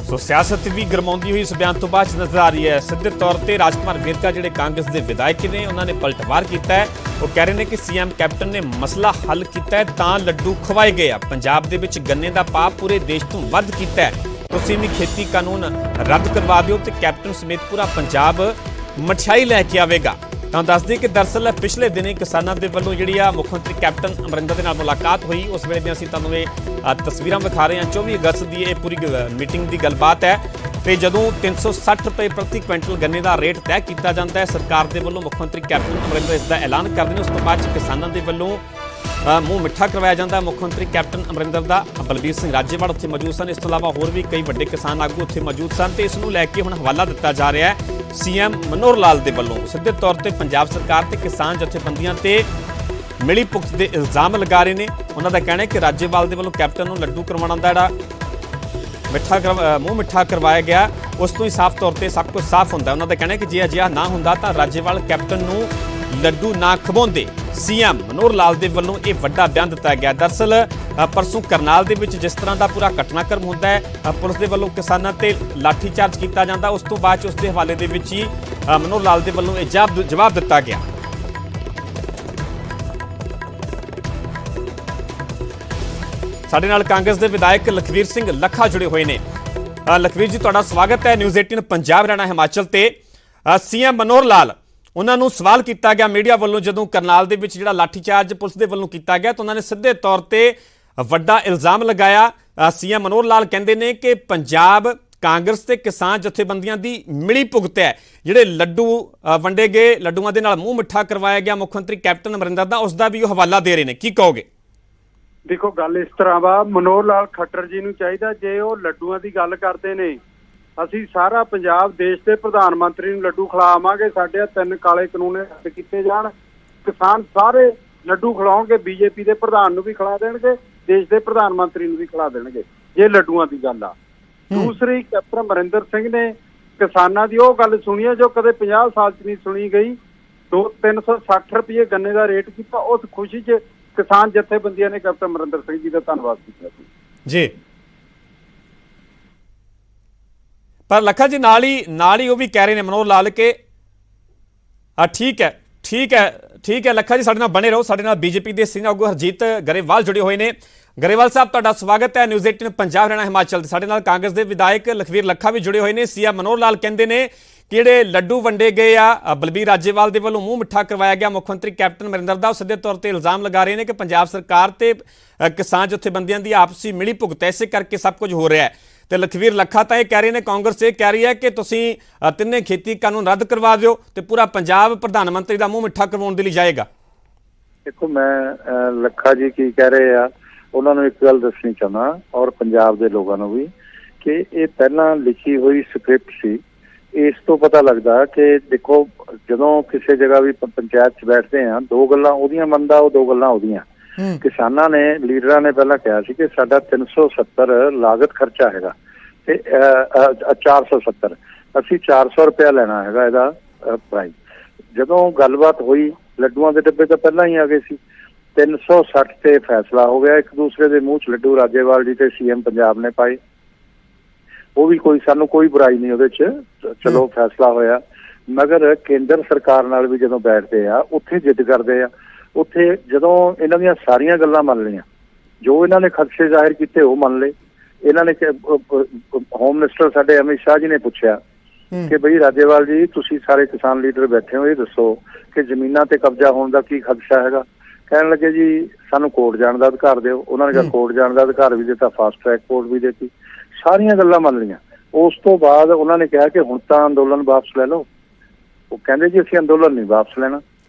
ਸੋ ਸਿਆਸਤ ਵੀ ਗਰਮਾਉਂਦੀ ਹੋਈ ਇਸ ਬਿਆਨ ਤੋਂ ਬਾਅਦ ਨਜ਼ਰ ਆ ਰਹੀ ਹੈ। ਸਿੱਧੇ ਤੌਰ ਤੇ ਰਾਜਕੁਮਾਰ ਵੇਰਕਾ ਜਿਹੜੇ ਕਾਂਗਰਸ ਦੇ ਵਿਧਾਇਕ ਨੇ, ਉਹਨਾਂ ਨੇ ਪਲਟਵਾਰ ਕੀਤਾ ਹੈ। ਉਹ ਕਹਿ ਰਹੇ ਨੇ ਕਿ ਸੀਐਮ ਕੈਪਟਨ ਨੇ ਮਸਲਾ ਹੱਲ ਕੀਤਾ ਹੈ ਤਾਂ ਲੱਡੂ ਖਵਾਏ ਗਏ ਆ। ਪੰਜਾਬ ਦੇ ਵਿੱਚ ਗੰਨੇ ਦਾ ਭਾਅ ਪੂਰੇ ਦੇਸ਼ ਤੋਂ ਵੱਧ ਕੀਤਾ ਹੈ, ਤੁਸੀਂ ਵੀ ਖੇਤੀ ਕਾਨੂੰਨ ਰੱਦ ਕਰਵਾ ਦਿਓ ਤੇ ਕੈਪਟਨ ਸਮੇਤ ਪੂਰਾ ਪੰਜਾਬ ਮਠਿਆਈ ਲੈ ਕੇ ਆਵੇਗਾ। ਤਾਂ ਦੱਸ ਦਈਏ ਕਿ ਦਰਅਸਲ ਪਿਛਲੇ ਦਿਨੀ ਕਿਸਾਨਾਂ ਦੇ ਵੱਲੋਂ ਜਿਹੜੀ ਆ ਮੁੱਖ ਮੰਤਰੀ ਕੈਪਟਨ ਅਮਰਿੰਦਰ ਦੇ ਨਾਲ ਮੁਲਾਕਾਤ ਹੋਈ। ਉਸ ਵੇਲੇ ਦੀਆਂ ਅਸੀਂ ਤੁਹਾਨੂੰ ਇਹ ਤਸਵੀਰਾਂ ਵਿਖਾ ਰਹੇ ਹਾਂ। 24 ਅਗਸਤ ਦੀ ਇਹ ਪੂਰੀ ਮੀਟਿੰਗ ਦੀ ਗੱਲਬਾਤ ਹੈ। ਤੇ ਜਦੋਂ 360 ਰੁਪਏ ਪ੍ਰਤੀ ਕੁਇੰਟਲ ਗੰਨੇ ਦਾ ਰੇਟ ਤੈਅ ਕੀਤਾ ਜਾਂਦਾ ਹੈ ਸਰਕਾਰ ਦੇ ਵੱਲੋਂ, ਮੁੱਖ ਮੰਤਰੀ ਕੈਪਟਨ ਅਮਰਿੰਦਰ ਇਸ ਦਾ ਐਲਾਨ ਕਰਦੇ ਨੇ। ਉਸ ਤੋਂ ਬਾਅਦ ਕਿਸਾਨਾਂ ਦੇ ਵੱਲੋਂ ਮੂੰਹ ਮਿੱਠਾ ਕਰਵਾਇਆ ਜਾਂਦਾ ਮੁੱਖ ਮੰਤਰੀ ਕੈਪਟਨ ਅਮਰਿੰਦਰ ਦਾ। ਬਲਬੀਰ ਸਿੰਘ ਰਾਜੇਵਾਲ ਉੱਥੇ ਮੌਜੂਦ ਸਨ। ਇਸ ਤੋਂ ਇਲਾਵਾ ਹੋਰ ਵੀ ਕਈ ਵੱਡੇ ਕਿਸਾਨ ਆਗੂ ਉੱਥੇ ਮੌਜੂਦ ਸਨ ਤੇ ਇਸ ਨੂੰ ਲੈ ਕੇ ਹੁਣ ਹਵਾਲਾ ਦਿੱਤਾ ਜਾ ਰਿਹਾ ਹੈ ਸੀਐਮ ਮਨੋਹਰ ਲਾਲ ਦੇ ਵੱਲੋਂ। ਸਿੱਧੇ ਤੌਰ ਤੇ ਪੰਜਾਬ ਸਰਕਾਰ ਤੇ ਕਿਸਾਨ ਜਥੇਬੰਦੀਆਂ ਤੇ ਮਿਲੀ ਭੁਗਤ ਦੇ ਇਲਜ਼ਾਮ ਲਗਾ ਰਹੇ ਨੇ। ਉਹਨਾਂ ਦਾ ਕਹਿਣਾ ਹੈ ਕਿ ਰਾਜੇਵਾਲ ਦੇ ਵੱਲੋਂ ਕੈਪਟਨ ਨੂੰ ਲੱਡੂ ਕਰਵਾਉਣ ਦਾ ਜਿਹੜਾ ਮੂੰਹ ਮਿੱਠਾ ਕਰਵਾਇਆ ਗਿਆ, ਉਸ ਤੋਂ ਹੀ ਸਾਫ਼ ਤੌਰ ਤੇ ਸਭ ਕੁਝ ਸਾਫ਼ ਹੁੰਦਾ। ਉਹਨਾਂ ਦਾ ਕਹਿਣਾ ਹੈ ਕਿ ਜੇ ਅਜਿਹਾ ਨਾ ਹੁੰਦਾ ਤਾਂ ਰਾਜੇਵਾਲ ਕੈਪਟਨ ਨੂੰ ਲੱਡੂ ਨਾ ਖਵਾਉਂਦੇ। ਸੀਐਮ ਮਨੋਹਰ ਲਾਲ ਦੇ ਵੱਲੋਂ ਇਹ ਵੱਡਾ ਬਿਆਨ ਦਿੱਤਾ ਗਿਆ। ਦਰਅਸਲ ਪਰਸੋਂ ਕਰਨਾਲ ਦੇ ਵਿੱਚ ਜਿਸ ਤਰ੍ਹਾਂ ਦਾ ਪੂਰਾ ਘਟਨਾਕ੍ਰਮ ਹੁੰਦਾ ਹੈ, ਪੁਲਿਸ ਦੇ ਵੱਲੋਂ ਕਿਸਾਨਾਂ ਤੇ ਲਾਠੀਚਾਰਜ ਕੀਤਾ ਜਾਂਦਾ, ਉਸ ਤੋਂ ਬਾਅਦ ਉਸ ਦੇ ਹਵਾਲੇ ਦੇ ਵਿੱਚ ਹੀ ਮਨੋਹਰ ਲਾਲ ਦੇ ਵੱਲੋਂ ਇਹ ਜਵਾਬ ਦਿੱਤਾ ਗਿਆ। ਸਾਡੇ ਨਾਲ ਕਾਂਗਰਸ ਦੇ ਵਿਧਾਇਕ ਲਖਵੀਰ ਸਿੰਘ ਲੱਖਾ ਜੁੜੇ ਹੋਏ ਨੇ। ਲਖਵੀਰ ਜੀ, ਤੁਹਾਡਾ ਸਵਾਗਤ ਹੈ ਨਿਊਜ਼ 18 ਪੰਜਾਬ ਹਰਿਆਣਾ ਹਿਮਾਚਲ ਤੇ। ਸੀਐਮ ਮਨੋਹਰ ਲਾਲ, ਉਹਨਾਂ ਨੂੰ ਸਵਾਲ ਕੀਤਾ ਗਿਆ ਮੀਡੀਆ ਵੱਲੋਂ ਜਦੋਂ ਕਰਨਾਲ ਦੇ ਵਿੱਚ ਜਿਹੜਾ ਲਾਠੀਚਾਰਜ ਪੁਲਿਸ ਦੇ ਵੱਲੋਂ ਕੀਤਾ ਗਿਆ ਤਾਂ ਉਹਨਾਂ ਨੇ ਸਿੱਧੇ ਤੌਰ ਤੇ ਵੱਡਾ ਇਲਜ਼ਾਮ ਲਗਾਇਆ। ਸੀਐਮ ਮਨੋਹਰ ਲਾਲ ਕਹਿੰਦੇ ਨੇ ਕਿ ਪੰਜਾਬ ਕਾਂਗਰਸ ਤੇ ਕਿਸਾਨ ਜਥੇਬੰਦੀਆਂ ਦੀ ਮਿਲੀ ਭੁਗਤ ਹੈ। ਜਿਹੜੇ ਲੱਡੂ ਵੰਡੇ ਗਏ, ਲੱਡੂਆਂ ਦੇ ਨਾਲ ਮੂੰਹ ਮਿੱਠਾ ਕਰਵਾਇਆ ਗਿਆ ਮੁੱਖ ਮੰਤਰੀ ਕੈਪਟਨ ਅਮਰਿੰਦਰ ਦਾ, ਉਸ ਦਾ ਵੀ ਉਹ ਹਵਾਲਾ ਦੇ ਰਹੇ ਨੇ। ਕੀ ਕਹੋਗੇ? ਦੇਖੋ, ਗੱਲ ਇਸ ਤਰ੍ਹਾਂ ਵਾ, ਮਨੋਹਰ ਲਾਲ ਖੱਟਰ ਜੀ ਨੂੰ ਚਾਹੀਦਾ ਜੇ ਉਹ ਲੱਡੂਆਂ ਦੀ ਗੱਲ ਕਰਦੇ ਨੇ ਅਸੀਂ ਸਾਰਾ ਪੰਜਾਬ ਦੇਸ਼ ਦੇ ਪ੍ਰਧਾਨ ਮੰਤਰੀ ਨੂੰ ਲੱਡੂ ਖਿਲਾਵਾਂਗੇ। ਸਾਡੇ ਆਹ 3 ਕਾਲੇ ਕਾਨੂੰਨ ਰੱਦ ਕੀਤੇ ਜਾਣ। ਕਿਸਾਨ ਸਾਰੇ ਲੱਡੂ ਖਿਲਾਉਣਗੇ, ਬੀਜੇਪੀ ਦੇ ਪ੍ਰਧਾਨ ਨੂੰ ਵੀ ਖਿਲਾ ਦੇਣਗੇ, ਦੇਸ਼ ਦੇ ਪ੍ਰਧਾਨ ਮੰਤਰੀ ਨੂੰ ਵੀ ਖਿਲਾ ਦੇਣਗੇ, ਜੇ ਲੱਡੂਆਂ ਦੀ ਗੱਲ ਆ। ਦੂਸਰੀ, ਕੈਪਟਨ ਅਮਰਿੰਦਰ ਸਿੰਘ ਨੇ ਕਿਸਾਨਾਂ ਦੀ ਉਹ ਗੱਲ ਸੁਣੀ ਹੈ ਜੋ ਕਦੇ 50 ਸਾਲ 'ਚ ਨਹੀਂ ਸੁਣੀ ਗਈ। 360 ਰੁਪਏ ਗੰਨੇ ਦਾ ਰੇਟ ਕੀਤਾ। ਉਸ ਖੁਸ਼ੀ 'ਚ ਕਿਸਾਨ ਜਥੇਬੰਦੀਆਂ ਨੇ ਕੈਪਟਨ ਅਮਰਿੰਦਰ ਸਿੰਘ ਜੀ ਦਾ ਧੰਨਵਾਦ ਕੀਤਾ ਜੀ। ਪਰ ਲੱਖਾ ਜੀ ਨਾਲ ਹੀ ਉਹ ਵੀ ਕਹਿ ਰਹੇ ਨੇ ਮਨੋਹਰ ਲਾਲ ਕੇ ਠੀਕ ਹੈ ਲੱਖਾ ਜੀ, ਸਾਡੇ ਨਾਲ ਬਣੇ ਰਹੋ। ਸਾਡੇ ਨਾਲ ਬੀਜੇਪੀ ਦੇ ਸੀਨੀਅਰ ਆਗੂ ਹਰਜੀਤ ਗਰੇਵਾਲ ਜੁੜੇ ਹੋਏ ਨੇ। ਗਰੇਵਾਲ ਸਾਹਿਬ, ਤੁਹਾਡਾ ਸਵਾਗਤ ਹੈ ਨਿਊਜ਼ 18 ਪੰਜਾਬ ਹਰਿਆਣਾ ਹਿਮਾਚਲ। ਸਾਡੇ ਨਾਲ ਕਾਂਗਰਸ ਦੇ ਵਿਧਾਇਕ ਲਖਵੀਰ ਲੱਖਾ ਵੀ ਜੁੜੇ ਹੋਏ ਨੇ। ਸੀਐਮ ਮਨੋਹਰ ਲਾਲ ਕਹਿੰਦੇ ਨੇ ਕਿ ਜਿਹੜੇ ਲੱਡੂ ਵੰਡੇ ਗਏ ਆ ਬਲਬੀਰ ਰਾਜੇਵਾਲ ਦੇ ਵੱਲੋਂ ਮੂੰਹ ਮਿੱਠਾ ਕਰਵਾਇਆ ਗਿਆ ਮੁੱਖ ਮੰਤਰੀ ਕੈਪਟਨ ਅਮਰਿੰਦਰ ਦਾ, ਉਹ ਸਿੱਧੇ ਤੌਰ ਤੇ ਇਲਜ਼ਾਮ ਲਗਾ ਰਹੇ ਨੇ ਕਿ ਪੰਜਾਬ ਸਰਕਾਰ ਤੇ ਕਿਸਾਨ ਜਥੇਬੰਦੀਆਂ ਦੀ ਆਪਸੀ ਮਿਲੀ ਭੁਗਤ ਇਸੇ ਕਰਕੇ ਸਭ ਕੁਝ ਹੋ ਰਿਹਾ ਹੈ। ਤੇ ਲਖਵੀਰ ਲੱਖਾ ਤਾਂ ਇਹ ਕਹਿ ਰਹੇ ਨੇ, ਕਾਂਗਰਸ ਇਹ ਕਹਿ ਰਹੀ ਹੈ ਕਿ ਤੁਸੀਂ ਤਿੰਨੇ ਖੇਤੀ ਕਾਨੂੰਨ ਰੱਦ ਕਰਵਾ ਦਿਓ ਤੇ ਪੂਰਾ ਪੰਜਾਬ ਪ੍ਰਧਾਨ ਮੰਤਰੀ ਦਾ ਮੂੰਹ ਮਿੱਠਾ ਕਰਵਾਉਣ ਦੇ ਲਈ ਜਾਏਗਾ। ਦੇਖੋ, ਮੈਂ ਲੱਖਾ ਜੀ ਕੀ ਕਹਿ ਰਹੇ ਆ ਉਹਨਾਂ ਨੂੰ ਇੱਕ ਗੱਲ ਦੱਸਣੀ ਚਾਹੁੰਦਾ, ਔਰ ਪੰਜਾਬ ਦੇ ਲੋਕਾਂ ਨੂੰ ਵੀ, ਕਿ ਇਹ ਪਹਿਲਾਂ ਲਿਖੀ ਹੋਈ ਸਕ੍ਰਿਪਟ ਸੀ। ਇਸ ਤੋਂ ਪਤਾ ਲੱਗਦਾ ਕਿ ਦੇਖੋ, ਜਦੋਂ ਕਿਸੇ ਜਗ੍ਹਾ ਵੀ ਪੰਚਾਇਤ 'ਚ ਬੈਠਦੇ ਆ, 2 ਗੱਲਾਂ ਉਹਦੀਆਂ ਮੰਨਦਾ, ਉਹ 2 ਗੱਲਾਂ ਉਹਦੀਆਂ। ਕਿਸਾਨਾਂ ਨੇ, ਲੀਡਰਾਂ ਨੇ ਪਹਿਲਾਂ ਕਿਹਾ ਸੀ ਕਿ ਸਾਡਾ 370 ਲਾਗਤ ਖਰਚਾ ਹੈਗਾ ਤੇ 470, ਅਸੀਂ 400 ਰੁਪਇਆ ਲੈਣਾ ਹੈਗਾ ਇਹਦਾ ਪ੍ਰਾਈਸ। ਜਦੋਂ ਗੱਲਬਾਤ ਹੋਈ, ਲੱਡੂਆਂ ਦੇ ਡੱਬੇ ਤਾਂ ਪਹਿਲਾਂ ਹੀ ਆ ਗਏ ਸੀ। 360 ਤੇ ਫੈਸਲਾ ਹੋ ਗਿਆ। ਇੱਕ ਦੂਸਰੇ ਦੇ ਮੂੰਹ 'ਚ ਲੱਡੂ ਰਾਜੇਵਾਲ ਜੀ ਤੇ ਸੀਐਮ ਪੰਜਾਬ ਨੇ ਪਾਏ। ਉਹ ਵੀ ਸਾਨੂੰ ਕੋਈ ਬੁਰਾਈ ਨਹੀਂ ਉਹਦੇ 'ਚ, ਚਲੋ ਫੈਸਲਾ ਹੋਇਆ। ਮਗਰ ਕੇਂਦਰ ਸਰਕਾਰ ਨਾਲ ਵੀ ਜਦੋਂ ਬੈਠਦੇ ਆ, ਉੱਥੇ ਜਿੱਦ ਕਰਦੇ ਆ। ਉੱਥੇ ਜਦੋਂ ਇਹਨਾਂ ਦੀਆਂ ਸਾਰੀਆਂ ਗੱਲਾਂ ਮੰਨ ਲਈਆਂ, ਜੋ ਇਹਨਾਂ ਨੇ ਖਦਸ਼ੇ ਜ਼ਾਹਿਰ ਕੀਤੇ ਉਹ ਮੰਨ ਲਏ। ਇਹਨਾਂ ਨੇ ਹੋਮ ਮਿਨਿਸਟਰ ਸਾਡੇ ਅਮਿਤ ਸ਼ਾਹ ਜੀ ਨੇ ਪੁੱਛਿਆ ਕਿ ਬਈ ਰਾਜੇਵਾਲ ਜੀ, ਤੁਸੀਂ ਸਾਰੇ ਕਿਸਾਨ ਲੀਡਰ ਬੈਠੇ ਹੋ, ਇਹ ਦੱਸੋ ਕਿ ਜ਼ਮੀਨਾਂ ਤੇ ਕਬਜ਼ਾ ਹੋਣ ਦਾ ਕੀ ਖਦਸ਼ਾ ਹੈਗਾ। ਕਹਿਣ ਲੱਗੇ ਜੀ ਸਾਨੂੰ ਕੋਰਟ ਜਾਣ ਦਾ ਅਧਿਕਾਰ ਦਿਓ। ਉਹਨਾਂ ਨੇ ਕਿਹਾ ਕੋਰਟ ਜਾਣ ਦਾ ਅਧਿਕਾਰ ਵੀ ਦਿੱਤਾ, ਫਾਸਟ ਟਰੈਕ ਕੋਰਟ ਵੀ ਦਿੱਤੀ, ਸਾਰੀਆਂ ਗੱਲਾਂ ਮੰਨ ਲਈਆਂ। ਉਸ ਤੋਂ ਬਾਅਦ ਉਹਨਾਂ ਨੇ ਕਿਹਾ ਕਿ ਹੁਣ ਤਾਂ ਅੰਦੋਲਨ ਵਾਪਸ ਲੈ ਲਓ। ਉਹ ਕਹਿੰਦੇ ਜੀ ਅਸੀਂ ਅੰਦੋਲਨ ਨਹੀਂ ਵਾਪਸ ਲੈਣਾ,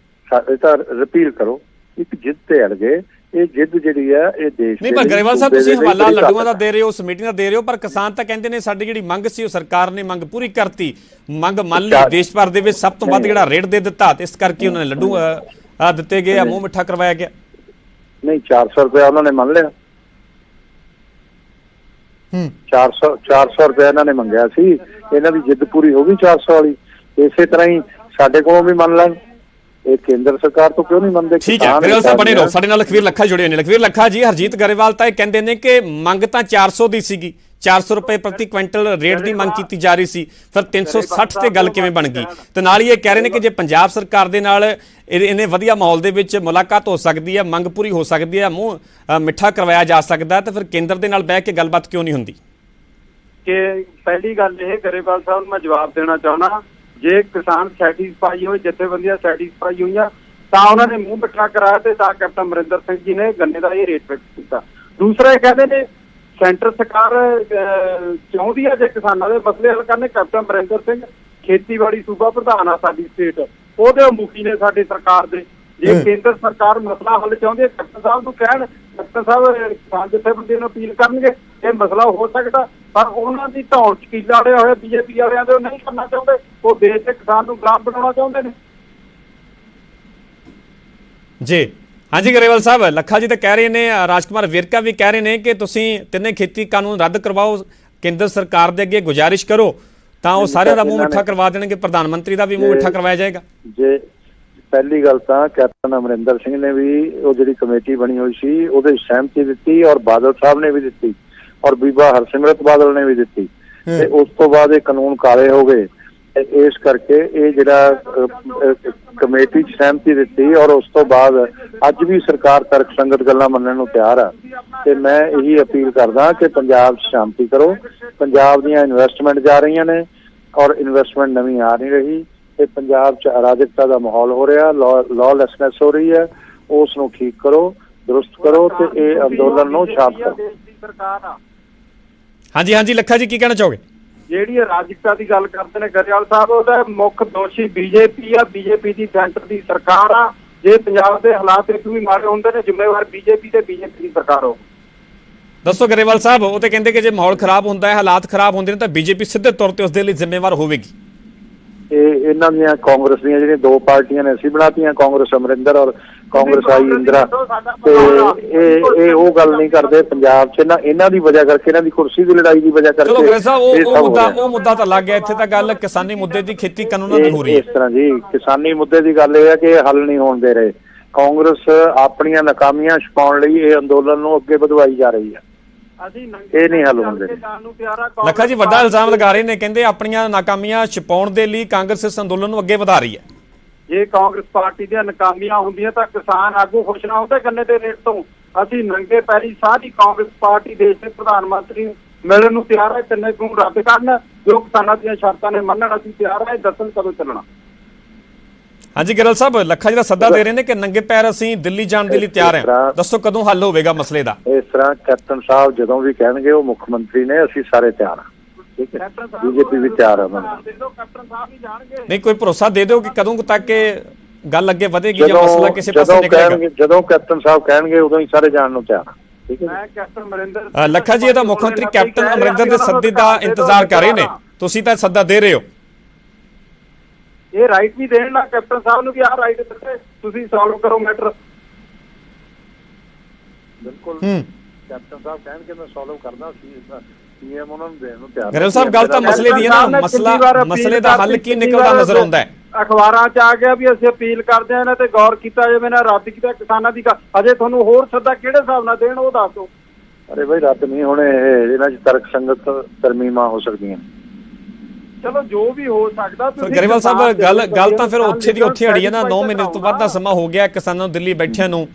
ਇਹ ਤਾਂ ਰਿਪੀਲ ਕਰੋ। ਇੱਕ ਜਿੱਦ ਤੇ ਅੜ ਗਏ। ਇਹ ਜਿੱਦ ਜਿਹੜੀ ਹੈ ਇਹ ਦੇਸ਼ ਨਹੀਂ, ਪਰ ਗਰੇਵਾਲ ਸਾਹਿਬ ਤੁਸੀਂ ਹਵਾਲਾ ਲੱਡੂਆਂ ਦਾ ਦੇ ਰਹੇ ਹੋ, ਉਸ ਮੀਟਿੰਗ ਦਾ ਦੇ ਰਹੇ ਹੋ, ਪਰ ਕਿਸਾਨ ਤਾਂ ਕਹਿੰਦੇ ਨੇ ਸਾਡੀ ਜਿਹੜੀ ਮੰਗ ਸੀ ਉਹ ਸਰਕਾਰ ਨੇ ਮੰਗ ਪੂਰੀ ਕਰਤੀ, ਮੰਗ ਮੰਨ ਲਈ, ਦੇਸ਼ ਭਰ ਦੇ ਵਿੱਚ ਸਭ ਤੋਂ ਵੱਧ ਜਿਹੜਾ ਰੇਟ ਦੇ ਦਿੱਤਾ ਤੇ ਇਸ ਕਰਕੇ ਉਹਨਾਂ ਨੇ ਲੱਡੂ ਦਿੱਤੇ ਗਏ, ਮੂੰਹ ਮਿੱਠਾ ਕਰਵਾਇਆ ਗਿਆ। ਨਹੀਂ, 400 ਰੁਪਇਆ ਉਹਨਾਂ ਨੇ ਮੰਨ ਲਿਆ। 400 ਰੁਪਇਆ ਇਹਨਾਂ ਨੇ ਮੰਗਿਆ ਸੀ, ਇਹਨਾਂ ਦੀ ਜਿੱਦ ਪੂਰੀ ਹੋ ਗਈ 400 ਵਾਲੀ। ਇਸੇ ਤਰ੍ਹਾਂ ਹੀ ਸਾਡੇ ਕੋਲੋਂ ਵੀ ਮੰਨ ਲੈਣ। ਇਹ ਕੇਂਦਰ ਸਰਕਾਰ ਤੋਂ ਕਿਉਂ ਨਹੀਂ ਮੰਨਦੇ? ਠੀਕ ਹੈ, ਗਰੇਵਾਲ ਸਾਹਿਬ ਬਣੇ ਰਹੋ। ਸਾਡੇ ਨਾਲ ਲਖਵੀਰ ਲੱਖਾ ਜੁੜੇ ਨੇ। ਲਖਵੀਰ ਲੱਖਾ ਜੀ, ਹਰਜੀਤ ਗਰੇਵਾਲ ਤਾਂ ਇਹ ਕਹਿੰਦੇ ਨੇ ਕਿ ਮੰਗ ਤਾਂ 400 ਦੀ ਸੀਗੀ, 400 ਰੁਪਏ ਪ੍ਰਤੀ ਕੁਇੰਟਲ ਰੇਟ ਦੀ ਮੰਗ ਕੀਤੀ ਜਾ ਰਹੀ ਸੀ, ਫਿਰ 360 ਤੇ ਗੱਲ ਕਿਵੇਂ ਬਣ ਗਈ? ਤੇ ਨਾਲ ਹੀ ਇਹ ਕਹਿ ਰਹੇ ਨੇ ਕਿ ਜੇ ਪੰਜਾਬ ਸਰਕਾਰ ਦੇ ਨਾਲ ਇਹਨੇ ਵਧੀਆ ਮਾਹੌਲ ਦੇ ਵਿੱਚ ਮੁਲਾਕਾਤ ਹੋ ਸਕਦੀ ਹੈ, ਮੰਗ ਪੂਰੀ ਹੋ ਸਕਦੀ ਹੈ, ਮੂੰਹ ਮਿੱਠਾ ਕਰਵਾਇਆ ਜਾ ਸਕਦਾ, ਤਾਂ ਫਿਰ ਕੇਂਦਰ ਦੇ ਨਾਲ ਬਹਿ ਕੇ ਗੱਲਬਾਤ ਕਿਉਂ ਨਹੀਂ ਹੁੰਦੀ? ਕਿ ਪਹਿਲੀ ਗੱਲ ਇਹ ਗਰੇਵਾਲ ਸਾਹਿਬ ਨੂੰ ਮੈਂ ਜਵਾਬ ਦੇਣਾ ਚਾਹੁੰਦਾ, ਜੇ ਕਿਸਾਨ ਸੈਟੀਸਫਾਈ ਹੋਏ, ਜਥੇਬੰਦੀਆਂ ਸੈਟੀਸਫਾਈ ਹੋਈਆਂ, ਤਾਂ ਉਹਨਾਂ ਨੇ ਮੂੰਹ ਮਿੱਠਾ ਕਰਾਇਆ ਤੇ ਤਾਂ ਕੈਪਟਨ ਅਮਰਿੰਦਰ ਸਿੰਘ ਜੀ ਨੇ ਗੰਨੇ ਦਾ ਇਹ ਰੇਟ ਫਿਕਸ ਕੀਤਾ। ਦੂਸਰਾ ਇਹ ਕਹਿੰਦੇ ਨੇ ਸੈਂਟਰ ਸਰਕਾਰ ਚਾਹੁੰਦੀ ਹੈ ਜੇ ਕਿਸਾਨਾਂ ਦੇ ਮਸਲੇ ਹੱਲ ਕਰਨੇ। ਕੈਪਟਨ ਅਮਰਿੰਦਰ ਸਿੰਘ ਖੇਤੀਬਾੜੀ ਸੂਬਾ ਪ੍ਰਧਾਨ ਆ ਸਾਡੀ ਸਟੇਟ, ਉਹਦੇ ਮੁਖੀ ਨੇ ਸਾਡੀ ਸਰਕਾਰ ਦੇ। ਜੇ ਕੇਂਦਰ ਸਰਕਾਰ ਮਸਲਾ ਹੱਲ ਚਾਹੁੰਦੀ ਹੈ, ਕੈਪਟਨ ਸਾਹਿਬ ਨੂੰ ਕਹਿਣ, ਕੈਪਟਨ ਸਾਹਿਬ ਕਿਸਾਨ ਜਥੇਬੰਦੀਆਂ ਨੂੰ ਅਪੀਲ ਕਰਨਗੇ, ਇਹ ਮਸਲਾ ਹੋ ਸਕਦਾ। ਪਰ ਉਹਨਾਂ ਦੀ ਧੌਣ ਚ ਕੀਲਾ ਅੜਿਆ ਹੋਇਆ ਬੀਜੇਪੀ ਵਾਲਿਆਂ ਦੇ, ਉਹ ਨਹੀਂ ਕਰਨਾ ਚਾਹੁੰਦੇ। ਉਹ ਦੇਸ਼ ਦੇ ਕਿਸਾਨ ਨੂੰ ਗੁਲਾਮ ਬਣਾਉਣਾ ਚਾਹੁੰਦੇ ਨੇ। ਜੀ ਹਾਂਜੀ ਗਰੇਵਾਲ ਸਾਹਿਬ, ਲੱਖਾ ਜੀ ਤਾਂ ਕਹਿ ਰਹੇ ਨੇ, ਰਾਜਕੁਮਾਰ ਵੇਰਕਾ ਵੀ ਕਹਿ ਰਹੇ ਨੇ ਕਿ ਤੁਸੀਂ ਤਿੰਨੇ ਖੇਤੀ ਕਾਨੂੰਨ ਰੱਦ ਕਰਵਾਓ, ਕੇਂਦਰ ਸਰਕਾਰ ਦੇ ਅੱਗੇ ਗੁਜ਼ਾਰਿਸ਼ ਕਰੋ, ਤਾਂ ਉਹ ਸਾਰਿਆਂ ਦਾ ਮੂੰਹ ਮਿੱਠਾ ਕਰਵਾ ਦੇਣਗੇ, ਪ੍ਰਧਾਨ ਮੰਤਰੀ ਦਾ ਵੀ ਮੂੰਹ ਮਿੱਠਾ ਕਰਵਾਇਆ ਜਾਏਗਾ। ਜੇ ਪਹਿਲੀ ਗੱਲ ਤਾਂ ਕੈਪਟਨ ਅਮਰਿੰਦਰ ਸਿੰਘ ਨੇ ਵੀ ਉਹ ਜਿਹੜੀ ਕਮੇਟੀ ਬਣੀ ਹੋਈ ਸੀ ਉਹਦੇ ਸਹਿਮਤੀ ਦਿੱਤੀ, ਔਰ ਬਾਦਲ ਸਾਹਿਬ ਨੇ ਵੀ ਦਿੱਤੀ, ਔਰ ਬੀਬਾ ਹਰਸਿਮਰਤ ਬਾਦਲ ਨੇ ਵੀ ਦਿੱਤੀ। ਤੇ ਉਸ ਤੋਂ ਬਾਅਦ ਇਹ ਕਾਨੂੰਨ ਕਾਲੇ ਹੋ ਗਏ। ਇਸ ਕਰਕੇ ਇਹ ਜਿਹੜਾ ਕਮੇਟੀ 'ਚ ਸਹਿਮਤੀ ਦਿੱਤੀ, ਔਰ ਉਸ ਤੋਂ ਬਾਅਦ ਅੱਜ ਵੀ ਸਰਕਾਰ ਤਰਕਸੰਗਤ ਗੱਲਾਂ ਮੰਨਣ ਨੂੰ ਤਿਆਰ ਆ। ਤੇ ਮੈਂ ਇਹੀ ਅਪੀਲ ਕਰਦਾ ਕਿ ਪੰਜਾਬ 'ਚ ਸ਼ਾਂਤੀ ਕਰੋ। ਪੰਜਾਬ ਦੀਆਂ ਇਨਵੈਸਟਮੈਂਟ ਜਾ ਰਹੀਆਂ ਨੇ, ਔਰ ਇਨਵੈਸਟਮੈਂਟ ਨਵੀਂ ਆ ਨਹੀਂ ਰਹੀ। ਤੇ ਪੰਜਾਬ 'ਚ ਅਰਾਜਕਤਾ ਦਾ ਮਾਹੌਲ ਹੋ ਰਿਹਾ, ਲॉलेसनेस ਹੋ ਰਹੀ ਹੈ। ਉਸ ਨੂੰ ਠੀਕ ਕਰੋ, ਦਰੁਸਤ ਕਰੋ ਤੇ ਇਹ ਅੰਦੋਲਨ ਨੂੰ ਸ਼ਾਂਤ ਕਰੋ। ਹਾਂਜੀ ਹਾਂਜੀ ਲੱਖਾ ਜੀ, ਕੀ ਕਹਿਣਾ ਚਾਹੋਗੇ? ਜਿਹੜੀ ਅਰਾਜਕਤਾ ਦੀ ਗੱਲ ਕਰਦੇ ਨੇ ਗਰੇਵਾਲ ਸਾਹਿਬ, ਉਹਦਾ ਮੁੱਖ ਦੋਸ਼ੀ ਬੀਜੇਪੀ ਆ। ਬੀਜੇਪੀ ਦੀ ਸੈਂਟਰ ਦੀ ਸਰਕਾਰ ਆ। ਜੇ ਪੰਜਾਬ ਦੇ ਹਾਲਾਤ ਇੱਕ ਵੀ ਮਾੜੇ ਹੁੰਦੇ ਨੇ, ਜ਼ਿੰਮੇਵਾਰ ਬੀਜੇਪੀ ਤੇ ਬੀਜੇਪੀ ਦੀ ਸਰਕਾਰ ਹੋ। ਦੱਸੋ ਗਰੇਵਾਲ ਸਾਹਿਬ, ਉਹ ਤੇ ਕਹਿੰਦੇ ਕਿ ਜੇ ਮਾਹੌਲ ਖਰਾਬ ਹੁੰਦਾ ਹੈ, ਹਾਲਾਤ ਖਰਾਬ ਹੁੰਦੇ ਨੇ ਤਾਂ ਬੀਜੇਪੀ ਸਿੱਧੇ ਤੌਰ ਤੇ ਉਸ ਦੇ ਲਈ ਜ਼ਿੰਮੇਵਾਰ ਹੋਵੇਗੀ। ਇਹ ਇਹਨਾਂ ਦੀਆਂ ਕਾਂਗਰਸ ਦੀਆਂ ਜਿਹੜੀਆਂ ਦੋ ਪਾਰਟੀਆਂ ਨੇ ਅਸੀਂ ਬਣਾਤੀਆਂ, ਕਾਂਗਰਸ ਅਮਰਿੰਦਰ ਔਰ ਕਾਂਗਰਸ ਆਈ ਇੰਦਰਾ, ਤੇ ਇਹ ਉਹ ਗੱਲ ਨਹੀਂ ਕਰਦੇ ਪੰਜਾਬ 'ਚ। ਇਹਨਾਂ ਦੀ ਵਜ੍ਹਾ ਕਰਕੇ, ਇਹਨਾਂ ਦੀ ਕੁਰਸੀ ਦੀ ਲੜਾਈ ਦੀ ਵਜ੍ਹਾ ਕਰਕੇ। ਚਲੋ ਗਰੇਵਾਲ ਸਾਹਿਬ, ਉਹ ਮੁੱਦਾ ਤਾਂ ਲੱਗ ਗਿਆ। ਇੱਥੇ ਤਾਂ ਗੱਲ ਕਿਸਾਨੀ ਮੁੱਦੇ ਦੀ, ਖੇਤੀ ਕਾਨੂੰਨਾਂ ਦੀ ਹੋ ਰਹੀ ਹੈ। ਇਸ ਤਰ੍ਹਾਂ ਜੀ, ਕਿਸਾਨੀ ਮੁੱਦੇ ਦੀ ਗੱਲ ਇਹ ਹੈ ਕਿ ਇਹ ਹੱਲ ਨਹੀਂ ਹੋਣ ਦੇ ਰਹੇ। ਕਾਂਗਰਸ ਆਪਣੀਆਂ ਨਾਕਾਮੀਆਂ ਛੁਪਾਉਣ ਲਈ ਇਹ ਅੰਦੋਲਨ ਨੂੰ ਅੱਗੇ ਵਧਵਾਈ ਜਾ ਰਹੀ ਹੈ। ਇਹ ਨਹੀਂ ਹੱਲ ਹੁੰਦੇ। ਲੱਖਾ ਜੀ ਵੱਡਾ ਇਲਜ਼ਾਮ ਲਗਾ ਰਹੇ ਨੇ, ਕਹਿੰਦੇ ਆਪਣੀਆਂ ਨਾਕਾਮੀਆਂ ਛੁਪਾਉਣ ਦੇ ਲਈ ਕਾਂਗਰਸ ਇਸ ਅੰਦੋਲਨ ਨੂੰ ਅੱਗੇ ਵਧਾ ਰਹੀ ਹੈ। ਜੇ ਕਾਂਗਰਸ ਪਾਰਟੀ ਦੀਆਂ ਨਾਕਾਮੀਆਂ ਹੁੰਦੀਆਂ ਤਾਂ ਕਿਸਾਨ ਆਗੂ ਖੁਸ਼ ਨਾ ਹੁੰਦੇ ਗੰਨੇ ਦੇ ਰੇਟ ਤੋਂ। ਅਸੀਂ ਨੰਗੇ ਪੈਰੀ ਸਾਰੀ ਕਾਂਗਰਸ ਪਾਰਟੀ ਦੇਸ਼ ਦੇ ਪ੍ਰਧਾਨ ਮੰਤਰੀ ਮਿਲਣ ਨੂੰ ਤਿਆਰ ਹੈ। ਗੰਨੇ ਨੂੰ ਰੱਦ ਕਰਨ, ਜੋ ਕਿਸਾਨਾਂ ਦੀਆਂ ਸ਼ਰਤਾਂ ਨੇ ਮੰਨਣ, ਅਸੀਂ ਤਿਆਰ ਹੈ। ਦੱਸਣ ਕਦੋਂ ਚੱਲਣਾ। ਹਾਂਜੀ ਗਰੇਵਾਲ ਸਾਹਿਬ, ਲੱਖਾ ਜੀ ਦਾ ਸੱਦਾ ਦੇ ਰਹੇ ਨੇ ਕਿ ਨੰਗੇ ਪੈਰ ਅਸੀਂ ਦਿੱਲੀ ਜਾਣ ਦੇ ਲਈ ਤਿਆਰ ਹਾਂ। ਦੱਸੋ ਕਦੋਂ ਹੱਲ ਹੋਵੇਗਾ ਮਸਲੇ ਦਾ? ਇਸ ਤਰ੍ਹਾਂ ਕੈਪਟਨ ਸਾਹਿਬ ਜਦੋਂ ਵੀ ਕਹਿਣਗੇ, ਉਹ ਮੁੱਖ ਮੰਤਰੀ ਨੇ, ਅਸੀਂ ਸਾਰੇ ਤਿਆਰ ਹਾਂ। ਠੀਕ ਹੈ, ਬੀਜੇਪੀ ਵੀ ਤਿਆਰ ਹੈ। ਨਹੀਂ, ਕੋਈ ਭਰੋਸਾ ਦੇ ਦਿਓ ਕਿ ਕਦੋਂ ਤੱਕ ਇਹ ਗੱਲ ਅੱਗੇ ਵਧੇਗੀ ਜਾਂ ਮਸਲਾ ਕਿਸੇ ਪਾਸੇ ਨਿਕਲੇਗਾ? ਜਦੋਂ ਕੈਪਟਨ ਸਾਹਿਬ ਕਹਿਣਗੇ ਉਦੋਂ ਹੀ ਸਾਰੇ ਜਾਣ ਨੂੰ ਤਿਆਰ ਹਾਂ। ਠੀਕ ਹੈ, ਮੈਂ ਕੈਪਟਨ ਅਮਰਿੰਦਰ ਲੱਖਾ ਜੀ, ਇਹਦਾ ਮੁੱਖ ਮੰਤਰੀ ਕੈਪਟਨ ਅਮਰਿੰਦਰ ਦੇ ਸੱਦੇ ਦਾ ਇੰਤਜ਼ਾਰ ਕਰ ਰਹੇ ਨੇ, ਤੁਸੀਂ ਤਾਂ ਸੱਦਾ ਦੇ ਰਹੇ ਹੋ। ਇਹ ਰਾਈਟ ਵੀ ਦੇਣ ਨਾ ਕੈਪਟਨ ਸਾਹਿਬ ਨੂੰ ਵੀ ਆਹ ਰਾਈਟ ਦਿੱਤੇ, ਤੁਸੀਂ ਸੋਲਵ ਕਰੋ ਮੈਟਰ। ਬਿਲਕੁਲ ਕੈਪਟਨ ਸਾਹਿਬ ਕਹਿਣਗੇ ਮੈਂ ਸੋਲਵ ਕਰਦਾ, ਸੀਐਮ ਉਹਨਾਂ ਨੂੰ ਦੇਣ ਨੂੰ ਤਿਆਰ। ਗਰੇਵਾਲ ਸਾਹਿਬ, ਗੱਲ ਤਾਂ ਮਸਲੇ ਦੀ ਹੈ ਨਾ। ਮਸਲੇ ਦਾ ਹੱਲ ਕੀ ਨਿਕਲਦਾ ਨਜ਼ਰ ਆਉਂਦਾ ਹੈ? ਅਖਬਾਰਾਂ 'ਚ ਆ ਗਿਆ ਵੀ ਅਸੀਂ ਅਪੀਲ ਕਰਦੇ ਹਾਂ ਇਹਨਾਂ ਤੇ ਗੌਰ ਕੀਤਾ ਜਾਵੇ, ਨਾ ਰੱਦ ਕੀਤਾ ਕਿਸਾਨਾਂ ਦੀ। ਅਜੇ ਤੁਹਾਨੂੰ ਹੋਰ ਸੱਦਾ ਕਿਹੜੇ ਹਿਸਾਬ ਨਾਲ ਦੇਣ ਉਹ ਦੱਸ ਦਿਓ। ਅਰੇ ਬਈ, ਰੱਦ ਨਹੀਂ ਹੋਣੇ ਇਹ, ਇਹਨਾਂ 'ਚ ਤਰਕ ਸੰਗਤ ਤਰਮੀਮਾਂ ਹੋ ਸਕਦੀਆਂ। ਚਲੋ ਜੋ ਵੀ ਹੋ ਸਕਦਾ। ਗਰੇਵਾਲ ਸਾਹਿਬ, ਗੱਲ ਤਾਂ ਫਿਰ ਉੱਥੇ ਦੀ ਉੱਥੇ ਅੜੀ ਹੈ ਨਾ। 9 ਮਹੀਨੇ ਤੋਂ ਵੱਧ ਦਾ ਸਮਾਂ ਹੋ ਗਿਆ ਕਿਸਾਨਾਂ ਨੂੰ ਦਿੱਲੀ ਬੈਠਿਆਂ ਨੂੰ।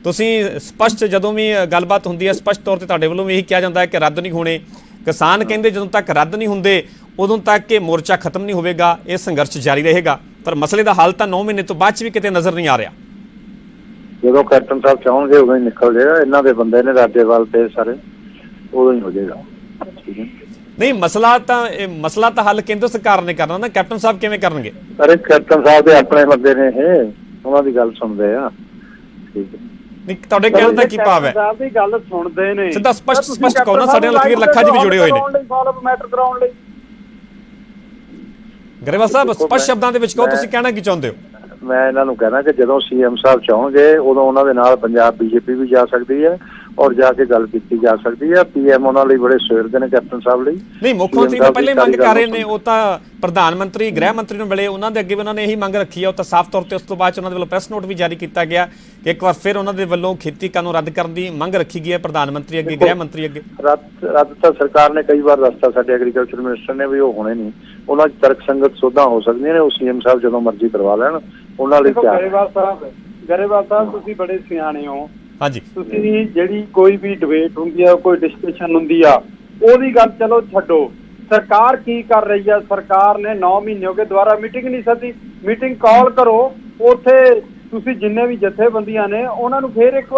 ਤੁਸੀਂ ਸਪਸ਼ਟ, ਜਦੋਂ ਵੀ ਗੱਲਬਾਤ ਹੁੰਦੀ ਹੈ, ਸਪਸ਼ਟ ਤੌਰ ਤੇ ਤੁਹਾਡੇ ਵੱਲੋਂ ਵੀ ਇਹੀ ਕਿਹਾ ਜਾਂਦਾ ਹੈ ਕਿ ਰੱਦ ਨਹੀਂ ਹੋਣੇ। ਕਿਸਾਨ ਕਹਿੰਦੇ ਜਦੋਂ ਤੱਕ ਰੱਦ ਨਹੀਂ ਹੁੰਦੇ ਉਦੋਂ ਤੱਕ ਇਹ ਮੋਰਚਾ ਖਤਮ ਨਹੀਂ ਹੋਵੇਗਾ, ਇਹ ਸੰਘਰਸ਼ ਜਾਰੀ ਰਹੇਗਾ। ਪਰ ਮਸਲੇ ਦਾ ਹੱਲ ਤਾਂ 9 ਮਹੀਨੇ ਤੋਂ ਬਾਅਦ 'ਚ ਵੀ ਕਿਤੇ ਨਜ਼ਰ ਨਹੀਂ ਆ ਰਿਹਾ। ਜਦੋਂ ਕੈਪਟਨ ਸਾਹਿਬ ਚਾਹਣਗੇ ਉਦੋਂ ਹੀ ਨਿਕਲ ਜਾਏਗਾ। ਇਹਨਾਂ ਦੇ ਬੰਦੇ ਨੇ ਰਾਜੇਵਾਲ ਤੇ ਸਾਰੇ, ਉਦੋਂ ਹੀ ਹੋ ਜਾਏਗਾ। ਠੀਕ ਹੈ, ਨਹੀਂ, ਮਸਲਾ ਤਾਂ ਹੱਲ ਕੇਂਦਰ ਸਰਕਾਰ ਨੇ ਕਰਨਾ ਨਾ, ਕੈਪਟਨ ਸਾਹਿਬ ਕਿਵੇਂ ਕਰਨਗੇ? ਅਰੇ ਕੈਪਟਨ ਸਾਹਿਬ ਦੇ ਆਪਣੇ ਬੰਦੇ ਨੇ ਇਹ, ਉਹਨਾਂ ਦੀ ਗੱਲ ਸੁਣਦੇ ਆ। ਠੀਕ ਹੈ, ਨਹੀਂ, ਤੁਹਾਡੇ ਕਹਿਣ ਦਾ ਕੀ ਭਾਵ ਹੈ? ਸਾਹਿਬ ਦੀ ਗੱਲ ਸੁਣਦੇ ਨੇ, ਸਿੱਧਾ ਸਪਸ਼ਟ ਕਹੋ ਨਾ। ਸਾਡੇ ਨਾਲ ਲਖਵੀਰ ਲੱਖਾ ਜੀ ਵੀ ਜੁੜੇ ਹੋਏ ਨੇ। ਮੈਟਰ ਕਰਾਉਣ ਲਈ ਗਰੇਵਾਲ ਸਾਹਿਬ, ਸਪਸ਼ਟ ਸ਼ਬਦਾਂ ਦੇ ਵਿੱਚ ਕਹੋ, ਤੁਸੀਂ ਕਹਿਣਾ ਕੀ ਚਾਹੁੰਦੇ ਹੋ? ਮੈਂ ਇਹਨਾਂ ਨੂੰ ਕਹਿਣਾ ਕਿ ਜਦੋਂ ਸੀਐਮ ਸਾਹਿਬ ਚਾਹਣਗੇ ਉਦੋਂ ਉਹਨਾਂ ਦੇ ਨਾਲ ਪੰਜਾਬ ਬੀਜੇਪੀ ਵੀ ਜਾ ਸਕਦੀ ਹੈ ਔਰ ਜਾ ਕੇ ਗੱਲ ਕੀਤੀ ਜਾ ਸਕਦੀ ਹੈ। ਪੀਐਮ ਉਹਨਾਂ ਲਈ ਬੜੇ ਸਵੇਰਦੇ ਨੇ, ਕੈਪਟਨ ਸਾਹਿਬ ਲਈ। ਨਹੀਂ, ਮੁੱਖ ਮੰਤਰੀ ਤਾਂ ਪਹਿਲੇ ਮੰਗ ਕਰ ਰਹੇ ਨੇ। ਉਹ ਤਾਂ ਪ੍ਰਧਾਨ ਮੰਤਰੀ, ਗ੍ਰਹਿ ਮੰਤਰੀ ਨੂੰ ਮਿਲੇ, ਉਹਨਾਂ ਦੇ ਅੱਗੇ ਵੀ ਉਹਨਾਂ ਨੇ ਇਹੀ ਮੰਗ ਰੱਖੀ ਹੈ। ਉਹ ਤਾਂ ਸਾਫ਼ ਤੌਰ ਤੇ ਉਸ ਤੋਂ ਬਾਅਦ ਉਹਨਾਂ ਦੇ ਵੱਲੋਂ ਪ੍ਰੈਸ ਨੋਟ ਵੀ ਜਾਰੀ ਕੀਤਾ ਗਿਆ ਕਿ ਇੱਕ ਵਾਰ ਫਿਰ ਉਹਨਾਂ ਦੇ ਵੱਲੋਂ ਖੇਤੀ ਕਾਨੂੰਨ ਰੱਦ ਕਰਨ ਦੀ ਮੰਗ ਰੱਖੀ ਗਈ ਹੈ ਪ੍ਰਧਾਨ ਮੰਤਰੀ ਅੱਗੇ, ਗ੍ਰਹਿ ਮੰਤਰੀ ਅੱਗੇ। ਰੱਦ ਤਾਂ ਸਰਕਾਰ ਨੇ ਕਈ ਵਾਰ ਦੱਸਤਾ, ਸਾਡੇ ਐਗਰੀਕਲਚਰ ਮਿਨਿਸਟਰ ਨੇ ਵੀ, ਉਹ ਹੋਣੇ ਨਹੀਂ। ਉਹਨਾਂ 'ਚ ਤਰਕ ਸੰਗਤ ਸੋਧਾਂ ਹੋ ਸਕਦੀਆਂ ਨੇ। ਉਹ ਸੀਐਮ ਸਾਹਿਬ ਜਦੋਂ ਮਰਜ਼ੀ ਕਰਵਾ ਲੈਣ, ਉਹਨਾਂ ਲਈ ਤਿਆਰ। ਗਰੇਵਾਲ ਸਾਹਿਬ ਤੁਸੀਂ ਬੜੇ ਸਿਆਣੇ ਹੋ। ਹਾਂਜੀ, ਤੁਸੀਂ ਜਿਹੜੀ ਕੋਈ ਵੀ ਡਿਬੇਟ ਹੁੰਦੀ ਆ, ਕੋਈ ਡਿਸਕਸ਼ਨ ਹੁੰਦੀ ਆ, ਉਹਦੀ ਗੱਲ ਚਲੋ ਛੱਡੋ। ਸਰਕਾਰ ਕੀ ਕਰ ਰਹੀ ਆ? ਸਰਕਾਰ ਨੇ 9 ਮਹੀਨੇ ਹੋ ਗਏ ਦੁਬਾਰਾ ਮੀਟਿੰਗ ਨਹੀਂ ਸੱਦੀ। ਮੀਟਿੰਗ ਕਾਲ ਕਰੋ, ਉੱਥੇ ਤੁਸੀਂ ਜਿੰਨੇ ਵੀ ਜਥੇਬੰਦੀਆਂ ਨੇ ਉਹਨਾਂ ਨੂੰ ਫੇਰ ਇੱਕ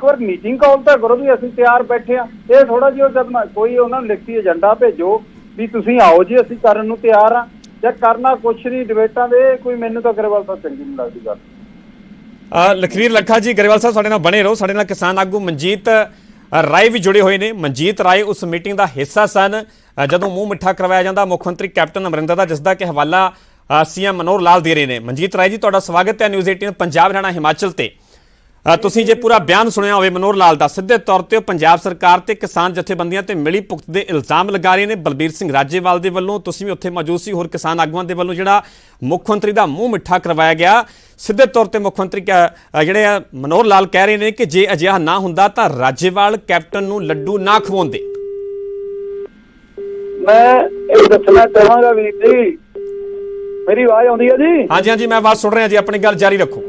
ਵਾਰ ਮੀਟਿੰਗ ਕਾਲ ਤਾਂ ਕਰੋ ਵੀ ਅਸੀਂ ਤਿਆਰ ਬੈਠੇ ਆ। ਇਹ ਥੋੜਾ ਜਿਹਾ ਜਦ ਕੋਈ ਉਹਨਾਂ ਨੂੰ ਲਿਖਤੀ ਏਜੰਡਾ ਭੇਜੋ ਵੀ ਤੁਸੀਂ ਆਓ ਜੀ, ਅਸੀਂ ਕਰਨ ਨੂੰ ਤਿਆਰ ਆ। ਜਾਂ ਕਰਨਾ ਕੁਛ ਨਹੀਂ ਡਿਬੇਟਾਂ ਦੇ, ਕੋਈ ਮੈਨੂੰ ਤਾਂ ਗਰੇਵਾਲ ਸਾਹਿਬ ਚੰਗੀ ਨਹੀਂ ਲੱਗਦੀ ਗੱਲ। ਲਖਵੀਰ ਲੱਖਾ ਜੀ, ਗਰੇਵਾਲ ਸਾਹਿਬ ਸਾਡੇ ਨਾਲ ਬਣੇ ਰਹੋ। ਸਾਡੇ ਨਾਲ ਕਿਸਾਨ ਆਗੂ ਮਨਜੀਤ ਰਾਏ ਵੀ ਜੁੜੇ ਹੋਏ ਨੇ। ਮਨਜੀਤ ਰਾਏ ਉਸ ਮੀਟਿੰਗ ਦਾ ਹਿੱਸਾ ਸਨ ਜਦੋਂ ਮੂੰਹ ਮਿੱਠਾ ਕਰਵਾਇਆ ਜਾਂਦਾ ਮੁੱਖ ਮੰਤਰੀ ਕੈਪਟਨ ਅਮਰਿੰਦਰ ਦਾ, ਜਿਸ ਦਾ ਕਿ ਹਵਾਲਾ ਸੀਐਮ ਮਨੋਹਰ ਲਾਲ ਦੇ ਰਹੇ ਨੇ। ਮਨਜੀਤ ਰਾਏ ਜੀ, ਤੁਹਾਡਾ ਸਵਾਗਤ ਹੈ ਨਿਊਜ਼ 18 ਪੰਜਾਬ ਹਰਿਆਣਾ ਹਿਮਾਚਲ ਤੇ। ਤੁਸੀਂ ਜੇ ਪੂਰਾ ਬਿਆਨ ਸੁਣਿਆ ਹੋਵੇ ਮਨੋਹਰ ਲਾਲ ਦਾ, ਸਿੱਧੇ ਤੌਰ ਤੇ ਪੰਜਾਬ ਸਰਕਾਰ ਤੇ ਕਿਸਾਨ ਜਥੇਬੰਦੀਆਂ ਤੇ ਮਿਲੀ ਭੁਗਤ ਦੇ ਇਲਜ਼ਾਮ ਲਗਾ ਰਹੇ ਨੇ ਬਲਬੀਰ ਸਿੰਘ ਰਾਜੇਵਾਲ ਦੇ ਵੱਲੋਂ। ਤੁਸੀਂ ਵੀ ਉੱਥੇ ਮੌਜੂਦ ਸੀ, ਹੋਰ ਕਿਸਾਨ ਆਗੂਆਂ ਦੇ ਵੱਲੋਂ ਜਿਹੜਾ ਮੁੱਖ ਮੰਤਰੀ ਦਾ ਮੂੰਹ ਮਿੱਠਾ ਕਰਵਾਇਆ ਗਿਆ। ਸਿੱਧੇ ਤੌਰ ਤੇ ਮੁੱਖ ਮੰਤਰੀ ਜਿਹੜੇ ਆ ਮਨੋਹਰ ਲਾਲ ਕਹਿ ਰਹੇ ਨੇ ਕਿ ਜੇ ਅਜਿਹਾ ਨਾ ਹੁੰਦਾ ਤਾਂ ਰਾਜੇਵਾਲ ਕੈਪਟਨ ਨੂੰ ਲੱਡੂ ਨਾ ਖਵਾਉਂਦੇ। ਮੈਂ ਇਹ ਦੱਸਣਾ ਚਾਹਾਂਗਾ ਵੀਰ ਜੀ, ਮੇਰੀ ਆਵਾਜ਼ ਆਉਂਦੀ ਹੈ ਜੀ? ਹਾਂਜੀ ਹਾਂਜੀ, ਮੈਂ ਆਵਾਜ਼ ਸੁਣ ਰਿਹਾ ਜੀ, ਆਪਣੀ ਗੱਲ ਜਾਰੀ ਰੱਖੋ।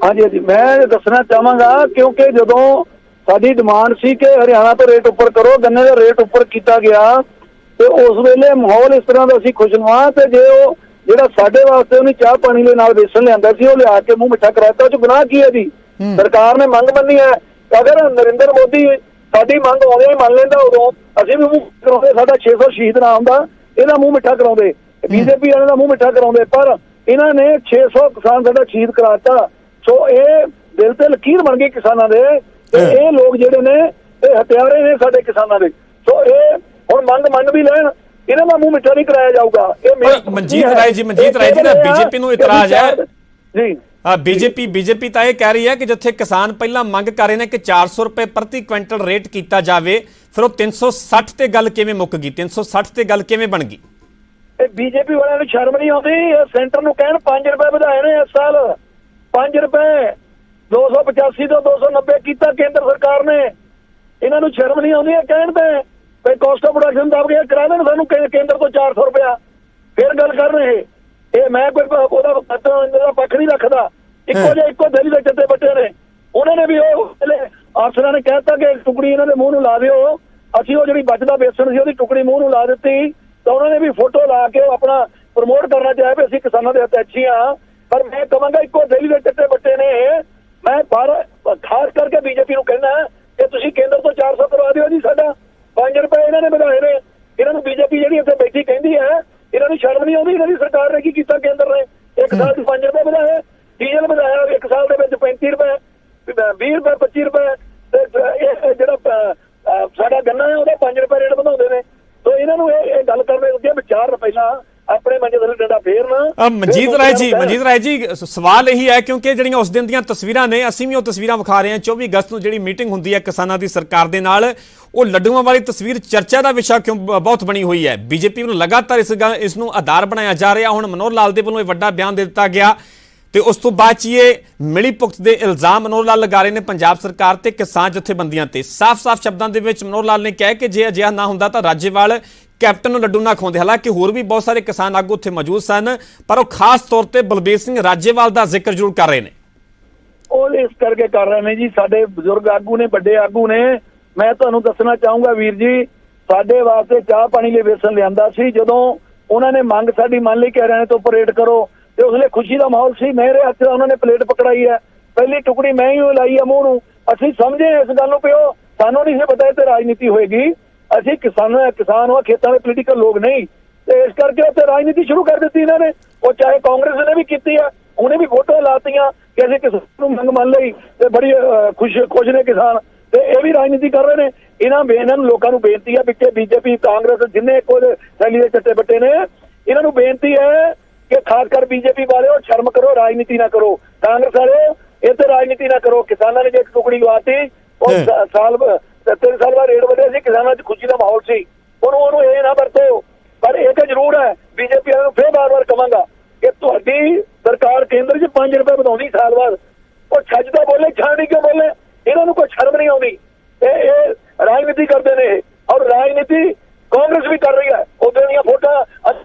ਹਾਂਜੀ ਹਾਂਜੀ, ਮੈਂ ਦੱਸਣਾ ਚਾਹਾਂਗਾ ਕਿਉਂਕਿ ਜਦੋਂ ਸਾਡੀ ਡਿਮਾਂਡ ਸੀ ਕਿ ਹਰਿਆਣਾ ਤੋਂ ਰੇਟ ਉੱਪਰ ਕਰੋ, ਗੰਨੇ ਦਾ ਰੇਟ ਉੱਪਰ ਕੀਤਾ ਗਿਆ ਤੇ ਉਸ ਵੇਲੇ ਮਾਹੌਲ ਇਸ ਤਰ੍ਹਾਂ ਦਾ ਸੀ ਖੁਸ਼ਨੁਮਾ। ਤੇ ਜੇ ਉਹ ਜਿਹੜਾ ਸਾਡੇ ਵਾਸਤੇ ਉਹਨੇ ਚਾਹ ਪਾਣੀ ਦੇ ਨਾਲ ਵੇਸਣ ਲਿਆਂਦਾ ਸੀ, ਉਹ ਲਿਆ ਕੇ ਮੂੰਹ ਮਿੱਠਾ ਕਰਾਤਾ, ਉਹ 'ਚ ਗੁਨਾਹ ਕੀ ਹੈ ਜੀ? ਸਰਕਾਰ ਨੇ ਮੰਗ ਮੰਨੀ ਹੈ। ਅਗਰ ਨਰਿੰਦਰ ਮੋਦੀ ਸਾਡੀ ਮੰਗ ਆਉਂਦੇ ਹੀ ਮੰਨ ਲੈਂਦਾ, ਉਦੋਂ ਅਸੀਂ ਵੀ ਮੂੰਹ ਕਰਾਉਂਦੇ, ਸਾਡਾ 600 ਸ਼ਹੀਦ ਨਾ ਹੁੰਦਾ, ਇਹਦਾ ਮੂੰਹ ਮਿੱਠਾ ਕਰਾਉਂਦੇ, ਬੀਜੇਪੀ ਵਾਲਿਆਂ ਦਾ ਮੂੰਹ ਮਿੱਠਾ ਕਰਾਉਂਦੇ। ਪਰ ਇਹਨਾਂ ਨੇ 600 ਕਿਸਾਨ ਸਾਡਾ ਸ਼ਹੀਦ ਕਰਾਤਾ। ਸੋ ਇਹ ਦਿਲ ਤੇ ਲਕੀਰ ਬਣ ਗਈ ਕਿਸਾਨਾਂ ਦੇ। ਤੇ ਇਹ ਲੋਕ ਜਿਹੜੇ ਨੇ ਤੇ ਹਥਿਆਰੇ ਨੇ ਸਾਡੇ ਕਿਸਾਨਾਂ ਦੇ। ਸੋ ਇਹ ਹੁਣ ਮੰਗ ਵੀ ਲੈਣ, ਇਹਨਾਂ ਦਾ ਮੂੰਹ ਮਿੱਠਾ ਨਹੀਂ ਕਰਾਇਆ ਜਾਊਗਾ। ਇਹ ਮਨਜੀਤ ਰਾਏ ਜੀ ਦਾ ਬੀਜੇਪੀ ਨੂੰ ਇਤਰਾਜ਼ ਹੈ ਜੀ। ਬੀਜੇਪੀ ਤਾਂ ਇਹ ਕਹਿ ਰਹੀ ਹੈ ਕਿ ਜਿੱਥੇ ਕਿਸਾਨ ਪਹਿਲਾਂ ਮੰਗ ਕਰ ਰਹੇ ਨੇ ਕਿ 400 ਰੁਪਏ ਪ੍ਰਤੀ ਕੁਇੰਟਲ ਰੇਟ ਕੀਤਾ ਜਾਵੇ, ਫਿਰ ਉਹ 360 ਤੇ ਗੱਲ ਕਿਵੇਂ ਮੁੱਕ ਗਈ, 360 ਤੇ ਗੱਲ ਕਿਵੇਂ ਬਣ ਗਈ? ਇਹ ਬੀਜੇਪੀ ਵਾਲਿਆਂ ਨੂੰ ਸ਼ਰਮ ਨਹੀਂ ਆਉਂਦੀ? ਸੈਂਟਰ ਨੂੰ ਕਹਿਣ 5 ਰੁਪਏ ਵਧਾਏ ਨੇ ਇਸ ਸਾਲ, 5 ਰੁਪਏ 285 ਤੋਂ 290 ਕੀਤਾ ਕੇਂਦਰ ਸਰਕਾਰ ਨੇ। ਇਹਨਾਂ ਨੂੰ ਸ਼ਰਮ ਨਹੀਂ ਆਉਂਦੀ? ਇਹ ਕਹਿਣ ਤੇ ਕਾਸਟ ਆਫ ਪ੍ਰੋਡਕਸ਼ਨ ਦੱਬ ਕੇ ਕਰਾ ਦੇਣ ਸਾਨੂੰ ਕੇਂਦਰ ਤੋਂ 400 ਰੁਪਇਆ, ਫਿਰ ਗੱਲ ਕਰਨ। ਇਹ ਮੈਂ ਕੋਈ ਉਹਦਾ ਪੱਖ ਨਹੀਂ ਰੱਖਦਾ। ਇੱਕੋ ਦਿਲ ਦੇ ਚੱਟੇ ਬੱਟੇ ਨੇ। ਉਹਨਾਂ ਨੇ ਵੀ ਉਹ ਅਫਸਰਾਂ ਨੇ ਕਹਿਤਾ ਕਿ ਟੁਕੜੀ ਇਹਨਾਂ ਦੇ ਮੂੰਹ ਨੂੰ ਲਾ ਦਿਓ। ਅਸੀਂ ਉਹ ਜਿਹੜੀ ਬਚਦਾ ਬੇਸਣ ਸੀ ਉਹਦੀ ਟੁਕੜੀ ਮੂੰਹ ਨੂੰ ਲਾ ਦਿੱਤੀ, ਤਾਂ ਉਹਨਾਂ ਨੇ ਵੀ ਫੋਟੋ ਲਾ ਕੇ ਆਪਣਾ ਪ੍ਰਮੋਟ ਕਰਨਾ ਚਾਹਿਆ ਵੀ ਅਸੀਂ ਕਿਸਾਨਾਂ ਦੇ ਹੱਥ ਹਾਂ। ਪਰ ਮੈਂ ਕਹਾਂਗਾ ਇੱਕੋ ਦਿਲ ਦੇ ਚੱਟੇ ਬੱਟੇ ਨੇ। ਮੈਂ ਖਾਸ ਕਰਕੇ ਬੀਜੇਪੀ ਨੂੰ ਕਹਿਣਾ ਕਿ ਤੁਸੀਂ ਕੇਂਦਰ ਤੋਂ 400 ਕਰਵਾ ਦਿਓ ਜੀ, ਸਾਡਾ 5 ਰੁਪਏ ਇਹਨਾਂ ਨੇ ਵਧਾਏ ਨੇ। ਇਹਨਾਂ ਨੂੰ ਬੀਜੇਪੀ ਜਿਹੜੀ ਇੱਥੇ ਬੈਠੀ ਕਹਿੰਦੀ ਹੈ, ਇਹਨਾਂ ਨੂੰ ਸ਼ਰਮ ਨਹੀਂ ਆਉਂਦੀ? ਇਹਨਾਂ ਦੀ ਸਰਕਾਰ ਨੇ ਕੀ ਕੀਤਾ? ਕੇਂਦਰ ਨੇ 1 ਸਾਲ 'ਚ 5 ਰੁਪਏ ਵਧਾਏ, ਡੀਜ਼ਲ ਵਧਾਇਆ 1 ਸਾਲ ਦੇ ਵਿੱਚ 35 ਰੁਪਏ, 20 ਰੁਪਏ, 25 ਰੁਪਏ, ਤੇ ਇਹ ਜਿਹੜਾ ਸਾਡਾ ਗੰਨਾ ਹੈ ਉਹਦਾ 5 ਰੁਪਏ ਰੇਟ ਵਧਾਉਂਦੇ ਨੇ। ਸੋ ਇਹਨਾਂ ਨੂੰ ਇਹ ਗੱਲ ਕਰਨੇ ਅੱਗੇ ਵਿਚਾਰ ਪਹਿਲਾਂ ਆਪਣੇ ਮੰਜੇ ਥੱਲੇ ਡੰਡਾ ਫੇਰਨ। ਮਨਜੀਤ ਰਾਏ ਜੀ ਸਵਾਲ ਇਹੀ ਹੈ, ਕਿਉਂਕਿ ਜਿਹੜੀਆਂ ਉਸ ਦਿਨ ਦੀਆਂ ਤਸਵੀਰਾਂ ਨੇ, ਅਸੀਂ ਵੀ ਉਹ ਤਸਵੀਰਾਂ ਵਿਖਾ ਰਹੇ ਹਾਂ। 24 ਅਗਸਤ ਨੂੰ ਜਿਹੜੀ ਮੀਟਿੰਗ ਹੁੰਦੀ ਹੈ ਕਿਸਾਨਾਂ ਦੀ ਸਰਕਾਰ ਦੇ ਨਾਲ, ਉਹ ਲੱਡੂਆਂ ਵਾਲੀ ਤਸਵੀਰ ਚਰਚਾ ਦਾ ਵਿਸ਼ਾ ਕਿਉਂ ਬਹੁਤ ਬਣੀ ਹੋਈ ਹੈ? ਬੀਜੇਪੀ ਨੂੰ ਲਗਾਤਾਰ ਇਸ ਨੂੰ ਆਧਾਰ ਬਣਾਇਆ ਜਾ ਰਿਹਾ। ਹੁਣ ਮਨੋਹਰ ਲਾਲ ਦੇ ਵੱਲੋਂ ਇਹ ਵੱਡਾ ਬਿਆਨ ਦੇ ਦਿੱਤਾ ਗਿਆ ਤੇ ਉਸ ਤੋਂ ਬਾਅਦ 'ਚ ਇਹ ਮਿਲੀ ਭੁਗਤ ਦੇ ਇਲਜ਼ਾਮ ਮਨੋਹਰ ਲਾਲ ਲਗਾ ਰਹੇ ਨੇ ਪੰਜਾਬ ਸਰਕਾਰ ਤੇ ਕਿਸਾਨ ਜਥੇਬੰਦੀਆਂ ਤੇ। ਸਾਫ਼-ਸਾਫ਼ ਸ਼ਬਦਾਂ ਦੇ ਵਿੱਚ ਮਨੋਹਰ ਲਾਲ ਨੇ ਕਿਹਾ ਕਿ ਜੇ ਅਜਿਹਾ ਨਾ ਹੁੰਦਾ ਤਾਂ ਰਾਜੇਵਾਲ ਕੈਪਟਨ ਨੂੰ ਲੱਡੂ ਨਾ ਖਵਾਉਂਦੇ। ਹਾਲਾਂਕਿ ਹੋਰ ਵੀ ਬਹੁਤ ਸਾਰੇ ਕਿਸਾਨ ਆਗੂ ਉੱਥੇ ਮੌਜੂਦ ਸਨ, ਪਰ ਉਹ ਖਾਸ ਤੌਰ ਤੇ ਬਲਬੀਰ ਸਿੰਘ ਰਾਜੇਵਾਲ ਦਾ ਜ਼ਿਕਰ ਜ਼ਰੂਰ ਕਰ ਰਹੇ ਨੇ। ਉਹ ਇਸ ਕਰਕੇ ਕਰ ਰਹੇ ਨੇ ਜੀ, ਸਾਡੇ ਬਜ਼ੁਰਗ ਆਗੂ ਨੇ, ਵੱਡੇ ਆਗੂ ਨੇ। ਮੈਂ ਤੁਹਾਨੂੰ ਦੱਸਣਾ ਚਾਹੂੰਗਾ ਵੀਰ ਜੀ, ਸਾਡੇ ਵਾਸਤੇ ਚਾਹ ਪਾਣੀ ਲਈ ਵੇਸਣ ਲਿਆਂਦਾ ਸੀ। ਜਦੋਂ ਉਹਨਾਂ ਨੇ ਮੰਗ ਸਾਡੀ ਮੰਨ ਲਈ ਕਿ ਹਰਿਆਣੇ ਤੋਂ ਆਪਰੇਟ ਕਰੋ, ਤੇ ਉਸ ਵੇਲੇ ਖੁਸ਼ੀ ਦਾ ਮਾਹੌਲ ਸੀ। ਮੇਰੇ ਹੱਥ ਉਹਨਾਂ ਨੇ ਪਲੇਟ ਪਕੜਾਈ ਹੈ, ਪਹਿਲੀ ਟੁਕੜੀ ਮੈਂ ਹੀ ਲਾਈ ਹੈ ਮੂੰਹ ਨੂੰ। ਅਸੀਂ ਸਮਝੇ ਇਸ ਗੱਲ ਨੂੰ ਪਿਓ, ਸਾਨੂੰ ਨਹੀਂ ਸੀ ਪਤਾ ਤੇ ਰਾਜਨੀਤੀ ਹੋਏਗੀ। ਅਸੀਂ ਕਿਸਾਨ ਹਾਂ, ਖੇਤਾਂ ਦੇ ਪੋਲੀਟੀਕਲ ਲੋਕ ਨਹੀਂ, ਤੇ ਇਸ ਕਰਕੇ ਉੱਥੇ ਰਾਜਨੀਤੀ ਸ਼ੁਰੂ ਕਰ ਦਿੱਤੀ ਇਹਨਾਂ ਨੇ। ਉਹ ਚਾਹੇ ਕਾਂਗਰਸ ਨੇ ਵੀ ਕੀਤੀ ਹੈ, ਉਹਨੇ ਵੀ ਫੋਟੋ ਲਾਤੀਆਂ ਕਿ ਅਸੀਂ ਕਿਸਾਨ ਨੂੰ ਮੰਗ ਮੰਨ ਲਈ, ਤੇ ਬੜੀ ਖੁਸ਼ ਨੇ ਕਿਸਾਨ, ਤੇ ਇਹ ਵੀ ਰਾਜਨੀਤੀ ਕਰ ਰਹੇ ਨੇ। ਇਹਨਾਂ ਨੂੰ ਲੋਕਾਂ ਨੂੰ ਬੇਨਤੀ ਹੈ, ਪਿੱਛੇ ਬੀਜੇਪੀ ਕਾਂਗਰਸ ਜਿੰਨੇ ਕੋਲ ਥੈਲੀ ਦੇ ਚੱਟੇ ਬੱਟੇ ਨੇ, ਇਹਨਾਂ ਨੂੰ ਬੇਨਤੀ ਹੈ ਕਿ ਖਾਸ ਕਰ ਬੀਜੇਪੀ ਵਾਲਿਓ ਸ਼ਰਮ ਕਰੋ, ਰਾਜਨੀਤੀ ਨਾ ਕਰੋ। ਕਾਂਗਰਸ ਵਾਲਿਓ ਇਹ ਤੇ ਰਾਜਨੀਤੀ ਨਾ ਕਰੋ। ਕਿਸਾਨਾਂ ਨੇ ਜੇ ਇੱਕ ਟੁਕੜੀ ਲਵਾਤੀ, ਉਹ ਸਾਲ 3 ਸਾਲ ਬਾਅਦ ਰੇਟ ਵਧਿਆ ਸੀ, ਕਿਸਾਨਾਂ 'ਚ ਖੁਸ਼ੀ ਦਾ ਮਾਹੌਲ ਸੀ। ਉਹਨੂੰ ਇਹ ਨਾ ਵਰਤੋ। ਪਰ ਇਹ ਤਾਂ ਜ਼ਰੂਰ ਹੈ, ਬੀਜੇਪੀ ਵਾਲਿਆਂ ਨੂੰ ਫਿਰ ਬਾਰ-ਬਾਰ ਕਹਾਂਗਾ ਕਿ ਤੁਹਾਡੀ ਸਰਕਾਰ ਕੇਂਦਰ 'ਚ 5 ਰੁਪਏ ਵਧਾਉਂਦੀ ਸਾਲ ਬਾਅਦ। ਉਹ ਛੱਜ ਦਾ ਬੋਲੇ, ਛਾਣੀ ਕਿਉਂ ਬੋਲੇ? ਇਹਨਾਂ ਨੂੰ ਕੋਈ ਸ਼ਰਮ ਨਹੀਂ ਆਉਂਦੀ। ਇਹ ਰਾਜਨੀਤੀ ਕਰਦੇ ਨੇ, ਔਰ ਰਾਜਨੀਤੀ ਕਾਂਗਰਸ ਵੀ ਕਰ ਰਹੀ ਹੈ। ਉਦੋਂ ਦੀਆਂ ਫੋਟੋਆਂ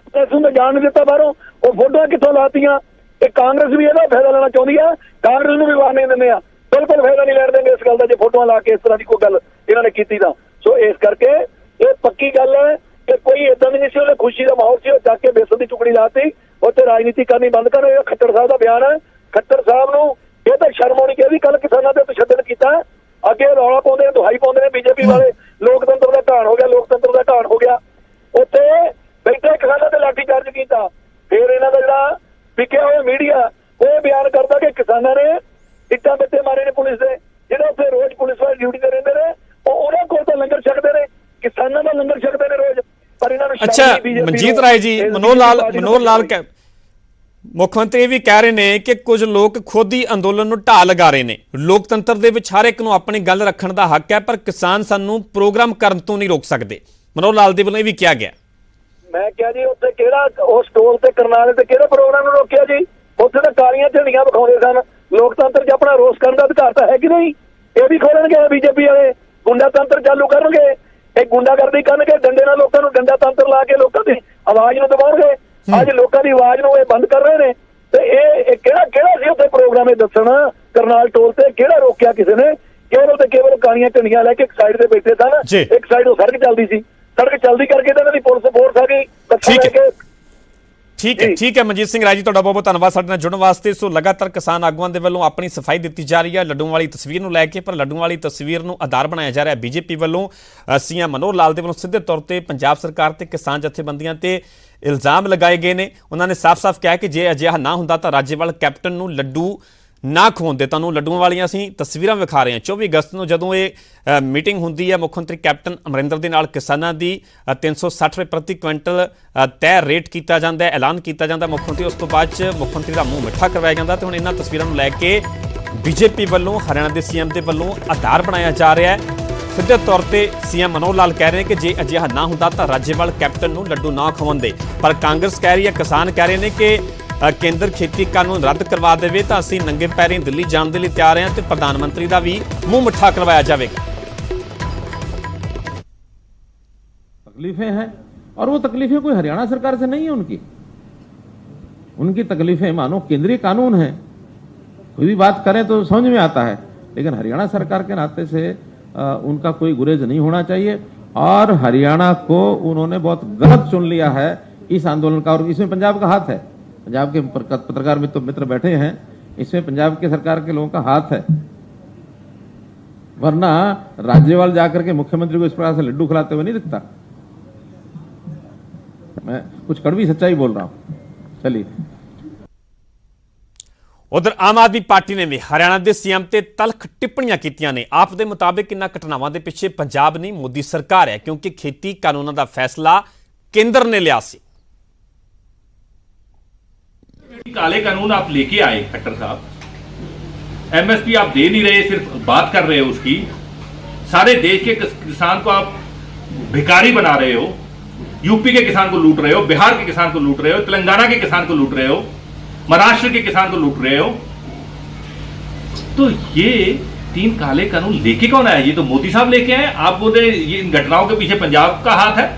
ਨੂੰ ਜਾਣ ਨਹੀਂ ਦਿੱਤਾ ਬਾਹਰੋਂ, ਉਹ ਫੋਟੋਆਂ ਕਿੱਥੋਂ ਲਾਤੀਆਂ? ਇਹ ਕਾਂਗਰਸ ਵੀ ਇਹਦਾ ਫਾਇਦਾ ਲੈਣਾ ਚਾਹੁੰਦੀ ਹੈ। ਕਾਂਗਰਸ ਨੂੰ ਵੀ ਵਾਰਨਿੰਗ ਦਿੰਦੇ ਆ, ਬਿਲਕੁਲ ਫਾਇਦਾ ਨਹੀਂ ਲੈਣ ਦੇਂਗੇ ਇਸ ਗੱਲ ਦਾ ਜੇ ਫੋਟੋਆਂ ਲਾ ਕੇ ਇਸ ਤਰ੍ਹਾਂ ਦੀ ਕੋਈ ਗੱਲ ਇਹਨਾਂ ਨੇ ਕੀਤੀ ਤਾਂ। ਸੋ ਇਸ ਕਰਕੇ ਇਹ ਪੱਕੀ ਗੱਲ ਹੈ ਕਿ ਕੋਈ ਏਦਾਂ ਦੀ ਨਹੀਂ ਸੀ। ਉਹਨੇ ਖੁਸ਼ੀ ਦਾ ਮਾਹੌਲ ਸੀ, ਉਹ ਜਾ ਕੇ ਬੇਸਣ ਦੀ ਟੁਕੜੀ ਲਾਤੀ। ਉੱਥੇ ਰਾਜਨੀਤੀ ਕਰਨੀ ਬੰਦ ਕਰੋ। ਇਹ ਖੱਟੜ ਸਾਹਿਬ ਦਾ ਬਿਆਨ ਹੈ। ਖੱਟੜ ਸਾਹਿਬ ਨੂੰ ਇਹ ਤਾਂ ਸ਼ਰਮ ਆਉਣੀ ਚਾਹੀਦੀ। ਕੱਲ ਕਿਸਾਨਾਂ ਤੇ ਤਸ਼ੱਦਦ ਕੀਤਾ, ਅੱਗੇ ਰੌਲਾ ਪਾਉਂਦੇ ਨੇ, ਦੁਹਾਈ ਪਾਉਂਦੇ ਨੇ ਬੀਜੇਪੀ ਵਾਲੇ, ਲੋਕਤੰਤਰ ਦਾ ਢਾਣ ਹੋ ਗਿਆ, ਲੋਕਤੰਤਰ ਦਾ ਢਾਣ ਹੋ ਗਿਆ। ਉੱਥੇ ਬੈਠੇ ਕਿਸਾਨਾਂ ਤੇ ਲਾਠੀ ਚਾਰਜ ਕੀਤਾ। ਫਿਰ ਇਹਨਾਂ ਦਾ ਜਿਹੜਾ ਵਿਕਿਆ ਹੋਇਆ ਮੀਡੀਆ ਉਹ ਬਿਆਨ ਕਰਦਾ ਕਿ ਕਿਸਾਨਾਂ ਨੇ ਇੱਟਾਂ ਬੱਟੇ ਮਾਰੇ ਨੇ ਪੁਲਿਸ ਦੇ। ਜਿਹੜੇ ਉੱਥੇ ਰੋਜ਼ ਪੁਲਿਸ ਵਾਲੇ ਡਿਊਟੀ ਤੇ ਰਹਿੰਦੇ ਨੇ, ਉਹਨਾਂ ਕੋਲ ਤਾਂ ਲੰਗਰ ਛਕਦੇ ਨੇ, ਕਿਸਾਨਾਂ ਦਾ ਲੰਗਰ ਛਕਦੇ ਨੇ ਰੋਜ਼। ਪਰ ਇਹਨਾਂ ਨੂੰ ਅੱਛਾ ਮਨਜੀਤ ਰਾਏ ਜੀ, ਮਨੋਹਰ ਲਾਲ ਮੁੱਖ ਮੰਤਰੀ ਵੀ ਕਹਿ ਰਹੇ ਨੇ ਕਿ ਕੁਝ ਲੋਕ ਖੁਦ ਹੀ ਅੰਦੋਲਨ ਨੂੰ ਢਾਹ ਲਗਾ ਰਹੇ ਨੇ। ਲੋਕਤੰਤਰ ਦੇ ਵਿੱਚ ਹਰ ਇੱਕ ਨੂੰ ਆਪਣੀ ਗੱਲ ਰੱਖਣ ਦਾ ਹੱਕ ਹੈ, ਪਰ ਕਿਸਾਨ ਸਾਨੂੰ ਪ੍ਰੋਗਰਾਮ ਕਰਨ ਤੋਂ ਨਹੀਂ ਰੋਕ ਸਕਦੇ। ਮਨੋਹਰ ਲਾਲ ਦੇ ਵੱਲੋਂ ਇਹ ਵੀ ਕਿਹਾ ਗਿਆ। ਮੈਂ ਕਿਹਾ ਜੀ ਉੱਥੇ ਕਿਹੜਾ ਉਹ ਸਟੋਲ ਤੇ ਕਰਨਾਲੇ ਤੇ ਕਿਹੜੇ ਪ੍ਰੋਗਰਾਮ ਨੂੰ ਰੋਕਿਆ ਜੀ? ਉੱਥੇ ਤਾਂ ਕਾਲੀਆਂ ਝੰਡੀਆਂ ਵਿਖਾਉਂਦੇ ਸਨ। ਲੋਕਤੰਤਰ 'ਚ ਆਪਣਾ ਰੋਸ ਕਰਨ ਦਾ ਅਧਿਕਾਰ ਤਾਂ ਹੈ ਕਿ ਨਹੀਂ? ਇਹ ਵੀ ਖੋਲਣਗੇ ਬੀਜੇਪੀ ਵਾਲੇ, ਗੁੰਡਾ ਤੰਤਰ ਚਾਲੂ ਕਰਨਗੇ। ਇਹ ਗੁੰਡਾਗਰਦੀ ਕਰਨਗੇ, ਡੰਡੇ ਨਾਲ ਲੋਕਾਂ ਨੂੰ ਡੰਡਾ ਤੰਤਰ ਲਾ ਕੇ ਲੋਕਾਂ ਦੀ ਆਵਾਜ਼ ਨੂੰ ਦਬਾਉਣਗੇ। ਅੱਜ ਲੋਕਾਂ ਦੀ ਆਵਾਜ਼ ਨੂੰ ਇਹ ਬੰਦ ਕਰ ਰਹੇ ਨੇ। ਤੇ ਇਹ ਕਿਹੜਾ ਸੀ ਉੱਥੇ ਪ੍ਰੋਗਰਾਮ? ਇਹ ਦੱਸਣ ਕਰਨਾਲ ਟੋਲ ਤੇ ਕਿਹੜਾ ਰੋਕਿਆ ਕਿਸੇ ਨੇ? ਕੇਵਲ ਤੇ ਕੇਵਲ ਕਾਲੀਆਂ ਝੰਡੀਆਂ ਲੈ ਕੇ ਇੱਕ ਸਾਈਡ ਤੇ ਬੈਠੇ ਸਨ, ਇੱਕ ਸਾਈਡ ਉਹ ਸੜਕ ਚੱਲਦੀ ਸੀ। ਸੜਕ ਚੱਲਦੀ ਕਰਕੇ ਤਾਂ ਇਹਨਾਂ ਦੀ ਪੁਲਿਸ ਫੋਰਸ ਆ ਗਈ। ਠੀਕ ਹੈ ਮਨਜੀਤ ਸਿੰਘ ਰਾਏ ਜੀ, ਤੁਹਾਡਾ ਬਹੁਤ ਬਹੁਤ ਧੰਨਵਾਦ ਸਾਡੇ ਨਾਲ ਜੁੜਨ ਵਾਸਤੇ। ਸੋ ਲਗਾਤਾਰ ਕਿਸਾਨ ਆਗੂਆਂ ਦੇ ਵੱਲੋਂ ਆਪਣੀ ਸਫਾਈ ਦਿੱਤੀ ਜਾ ਰਹੀ ਹੈ ਲੱਡੂਆਂ ਵਾਲੀ ਤਸਵੀਰ ਨੂੰ ਲੈ ਕੇ, ਪਰ ਲੱਡੂਆਂ ਵਾਲੀ ਤਸਵੀਰ ਨੂੰ ਆਧਾਰ ਬਣਾਇਆ ਜਾ ਰਿਹਾ ਬੀਜੇਪੀ ਵੱਲੋਂ। ਸੀਐਮ ਮਨੋਹਰ ਲਾਲ ਦੇ ਵੱਲੋਂ ਸਿੱਧੇ ਤੌਰ ਤੇ ਪੰਜਾਬ ਸਰਕਾਰ ਤੇ ਕਿਸਾਨ ਜਥੇਬੰਦੀਆਂ ਤੇ ਇਲਜ਼ਾਮ ਲਗਾਏ ਗਏ ਨੇ। ਉਹਨਾਂ ਨੇ ਸਾਫ਼-ਸਾਫ਼ ਕਿਹਾ ਕਿ ਜੇ ਅਜਿਹਾ ਨਾ ਹੁੰਦਾ ਤਾਂ ਰਾਜੇਵਾਲ ਕੈਪਟਨ ਨੂੰ ਲੱਡੂ ਨਾ ਖਵਾਉਂਦੇ। ਤੁਹਾਨੂੰ ਲੱਡੂਆਂ ਵਾਲੀਆਂ ਅਸੀਂ ਤਸਵੀਰਾਂ ਵਿਖਾ ਰਹੇ ਹਾਂ। 24 ਅਗਸਤ ਨੂੰ ਜਦੋਂ ਇਹ ਮੀਟਿੰਗ ਹੁੰਦੀ ਹੈ ਮੁੱਖ ਮੰਤਰੀ ਕੈਪਟਨ ਅਮਰਿੰਦਰ ਦੇ ਨਾਲ, ਕਿਸਾਨਾਂ ਦੀ 360 ਰੁਪਏ ਪ੍ਰਤੀ ਕੁਇੰਟਲ ਤੈਅ ਰੇਟ ਕੀਤਾ ਜਾਂਦਾ ਹੈ, ਐਲਾਨ ਕੀਤਾ ਜਾਂਦਾ ਮੁੱਖ ਮੰਤਰੀ। ਉਸ ਤੋਂ ਬਾਅਦ 'ਚ ਮੁੱਖ ਮੰਤਰੀ ਦਾ ਮੂੰਹ ਮਿੱਠਾ ਕਰਵਾਇਆ ਜਾਂਦਾ। ਤੇ ਹੁਣ ਇਹਨਾਂ ਤਸਵੀਰਾਂ ਨੂੰ ਲੈ ਕੇ ਬੀਜੇਪੀ ਵੱਲੋਂ, ਹਰਿਆਣਾ ਦੇ ਸੀਐਮ ਦੇ ਵੱਲੋਂ ਆਧਾਰ ਬਣਾਇਆ ਜਾ ਰਿਹਾ ਹੈ। ਸਿੱਧੇ ਤੌਰ ਤੇ ਸੀਐਮ ਮਨੋਹਰ ਲਾਲ ਕਹਿ ਰਹੇ ਨੇ ਕਿ ਜੇ ਅਜਿਹਾ ਨਾ ਹੁੰਦਾ ਤਾਂ ਰਾਜੇਵਾਲ ਕੈਪਟਨ ਨੂੰ ਲੱਡੂ ਨਾ ਖਵਾਉਂਦੇ। ਪਰ ਕਾਂਗਰਸ ਕਹਿ ਰਹੀ ਹੈ, ਕਿਸਾਨ ਕਹਿ ਰਹੇ ਨੇ ਕਿ ਕੇਂਦਰ ਖੇਤੀ ਕਾਨੂੰਨ ਰੱਦ ਕਰਵਾ ਦੇਵੇ ਤਾਂ ਅਸੀਂ ਨੰਗੇ ਪੈਰੀਂ ਦਿੱਲੀ ਜਾਣ ਦੇ ਲਈ ਤਿਆਰ ਹਾਂ ਤੇ ਪ੍ਰਧਾਨ ਮੰਤਰੀ ਦਾ ਵੀ ਮੂੰਹ ਮਿੱਠਾ ਕਰਵਾਇਆ ਜਾਵੇਗਾ। तकलीफें हैं और वो तकलीफें कोई हरियाणा सरकार से नहीं है। उनकी तकलीफें मानो केंद्रीय कानून है, कोई भी बात करें तो समझ में आता है, लेकिन हरियाणा सरकार के नाते से उनका कोई गुरेज नहीं होना चाहिए। और हरियाणा को उन्होंने बहुत गलत चुन लिया है इस आंदोलन का, और इसमें पंजाब का हाथ है। पंजाब के पत्रकार मित्र बैठे हैं, इसमें पंजाब के सरकार के लोगों का हाथ है, वरना राज्यपाल जाकर के मुख्यमंत्री को इस प्रकार से लड्डू खिलाते हुए नहीं दिखता। मैं कुछ कड़वी सच्चाई बोल रहा हूं। चलिए, उधर आम आदमी पार्टी ने भी हरियाणा के सीएम ते तलख टिप्पणियां कीतियां ने। आप दे मुताबिक इन्हां घटनावां दे पिछे पंजाब नहीं मोदी सरकार है, क्योंकि खेती कानूनां दा फैसला केंद्र ने लिया सी। काले कानून आप लेके आए खट्टर साहब, एमएसपी आप दे नहीं रहे, सिर्फ बात कर रहे हो उसकी। सारे देश के किसान को आप भिखारी बना रहे हो, यूपी के किसान को लूट रहे हो, बिहार के किसान को लूट रहे हो, तेलंगाना के किसान को लूट रहे हो, महाराष्ट्र के किसान को लूट रहे हो। तो ये 3 काले कानून लेके कौन आया? ये तो मोदी साहब लेके आए। आप बोले ये इन घटनाओं के पीछे पंजाब का हाथ है।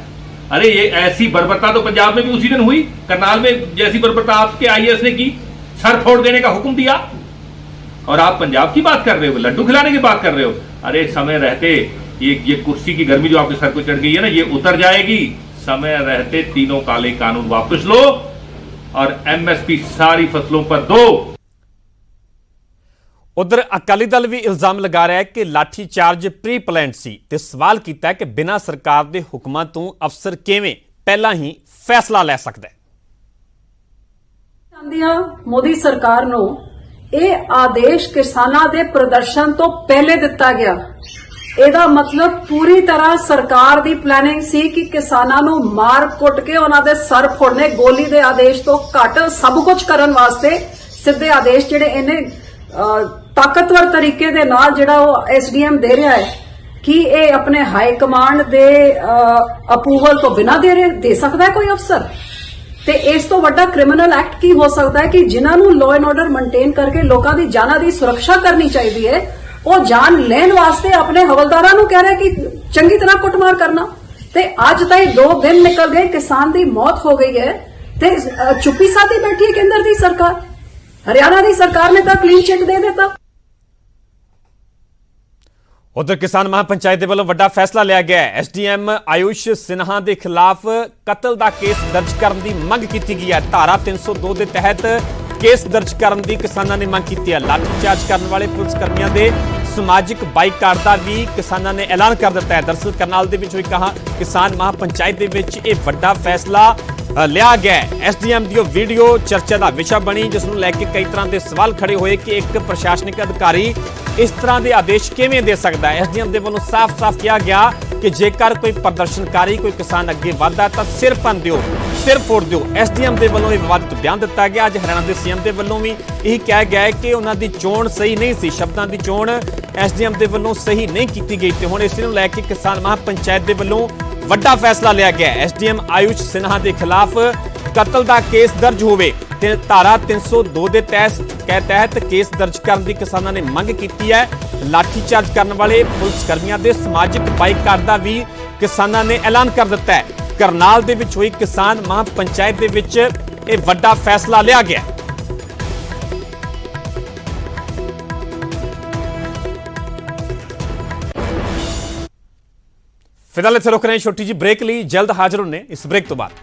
अरे ये ऐसी बर्बरता तो पंजाब में भी उसी दिन हुई, करनाल में जैसी बर्बरता आपके आईएएस ने की, सर फोड़ देने का हुक्म दिया, और आप पंजाब की बात कर रहे हो, लड्डू खिलाने की बात कर रहे हो। अरे समय रहते ये कुर्सी की गर्मी जो आपके सर को चढ़ गई है ना, ये उतर जाएगी। समय रहते तीनों काले कानून वापस लो और एमएसपी सारी फसलों पर दो। उधर अकाली दल भी इल्जाम लगा रहा है कि लाठी चार्ज प्री प्लान सी ते सवाल किया है कि बिना सरकार के हुक्मां तो अफसर किवें पहला ही फैसला ले सकता है। मोदी सरकार नूं ਇਹ ਆਦੇਸ਼ ਕਿਸਾਨਾਂ ਦੇ ਪ੍ਰਦਰਸ਼ਨ ਤੋਂ ਪਹਿਲੇ ਦਿੱਤਾ ਗਿਆ। ਇਹਦਾ ਮਤਲਬ ਪੂਰੀ ਤਰ੍ਹਾਂ ਸਰਕਾਰ ਦੀ ਪਲੈਨਿੰਗ ਸੀ ਕਿ ਕਿਸਾਨਾਂ ਨੂੰ ਮਾਰ ਕੁੱਟ ਕੇ ਉਹਨਾਂ ਦੇ ਸਰ ਫੋੜਨੇ, ਗੋਲੀ ਦੇ ਆਦੇਸ਼ ਤੋਂ ਘੱਟ ਸਭ ਕੁਝ ਕਰਨ ਵਾਸਤੇ ਸਿੱਧੇ ਆਦੇਸ਼ ਜਿਹੜੇ ਇਹਨੇ ਤਾਕਤਵਰ ਤਰੀਕੇ ਦੇ ਨਾਲ ਜਿਹੜਾ ਉਹ ਐਸਡੀਐਮ ਦੇ ਰਿਹਾ ਹੈ ਕਿ ਇਹ ਆਪਣੇ ਹਾਈ ਕਮਾਂਡ ਦੇ ਅਪਰੂਵਲ ਤੋਂ ਬਿਨਾਂ ਦੇ ਸਕਦਾ ਹੈ ਕੋਈ ਅਫਸਰ। ਤੇ ਇਸ ਤੋਂ ਵੱਡਾ ਕ੍ਰਿਮੀਨਲ ਐਕਟ ਕੀ ਹੋ ਸਕਦਾ ਹੈ ਕਿ ਜਿਨ੍ਹਾਂ ਨੂੰ ਲਾਅ ਐਂਡ ਆਰਡਰ ਮੇਨਟੇਨ ਕਰਕੇ ਲੋਕਾਂ ਦੀ ਜਾਨਾਂ ਦੀ ਸੁਰੱਖਿਆ ਕਰਨੀ ਚਾਹੀਦੀ ਹੈ, ਉਹ ਜਾਨ ਲੈਣ ਵਾਸਤੇ ਆਪਣੇ ਹਵਲਦਾਰਾਂ ਨੂੰ ਕਹਿ ਰਿਹਾ ਕਿ ਚੰਗੀ ਤਰ੍ਹਾਂ ਕੁੱਟਮਾਰ ਕਰਨਾ। ਤੇ ਅੱਜ ਤਾਈਂ 2 ਦਿਨ ਨਿਕਲ ਗਏ, ਕਿਸਾਨ ਦੀ ਮੌਤ ਹੋ ਗਈ ਹੈ ਤੇ ਚੁੱਪੀ ਸਾਧੀ ਬੈਠੀ ਹੈ ਕੇਂਦਰ ਦੀ ਸਰਕਾਰ। ਹਰਿਆਣਾ ਦੀ ਸਰਕਾਰ ਨੇ ਤਾਂ ਕਲੀਨ ਚਿੱਟ ਦੇ ਦਿੱਤਾ। उधर किसान महापंचायत के वालों वड्डा फैसला लिया गया है। एसडीएम आयुष सिन्हा के खिलाफ कतल का केस दर्ज करने की मंग की गई है। धारा 302 के तहत केस दर्ज करने की किसानों ने मंग की है। लाठीचार्ज करने वाले पुलिसकर्मियों के समाजिक बाईकाट का भी किसानों ने ऐलान कर दिता है। दरअसल करनाल के विच कहा किसान महापंचायत के विच यह वड्डा फैसला लिया गया है। एसडीएम की वीडियो चर्चा का विषय बनी, जिसनूं लैके कई तरह के सवाल खड़े हुए कि एक प्रशासनिक अधिकारी इस तरह के आदेश किवें दे सकता है। एसडीएम के वालों साफ साफ किया गया कि जेकर कोई प्रदर्शनकारी, कोई किसान अगे वधदा तो सिर भन दिओ, सिर फोड़ दिओ। एसडीएम के वालों विवादित बयान दिता गया। अज हरियाणा के सीएम के वालों भी यही कहा गया है कि उन्होंने चोण सही नहीं सी, शब्दों की चोण एसडीएम के वालों सही नहीं की गई। तो हुण इस नूं लैके किसान महापंचायत के वालों वड्डा फैसला लिया गया। एसडीएम आयुष सिन्हा के खिलाफ कतल का केस दर्ज होवे ते धारा 302 के तहत केस दर्ज करने की किसानों ने मंग की है। लाठीचार्ज करने वाले पुलिसकर्मियों के समाजिक बाईकाट का भी किसानों ने ऐलान कर दिता है। करनाल दे विच हुई किसान महापंचायत दे विच यह वड्डा फैसला लिया गया। फिलहाल इत्थे रुक रहे हैं, छोटी जी ब्रेक ली, जल्द हाजिर होने इस ब्रेक तो बाद।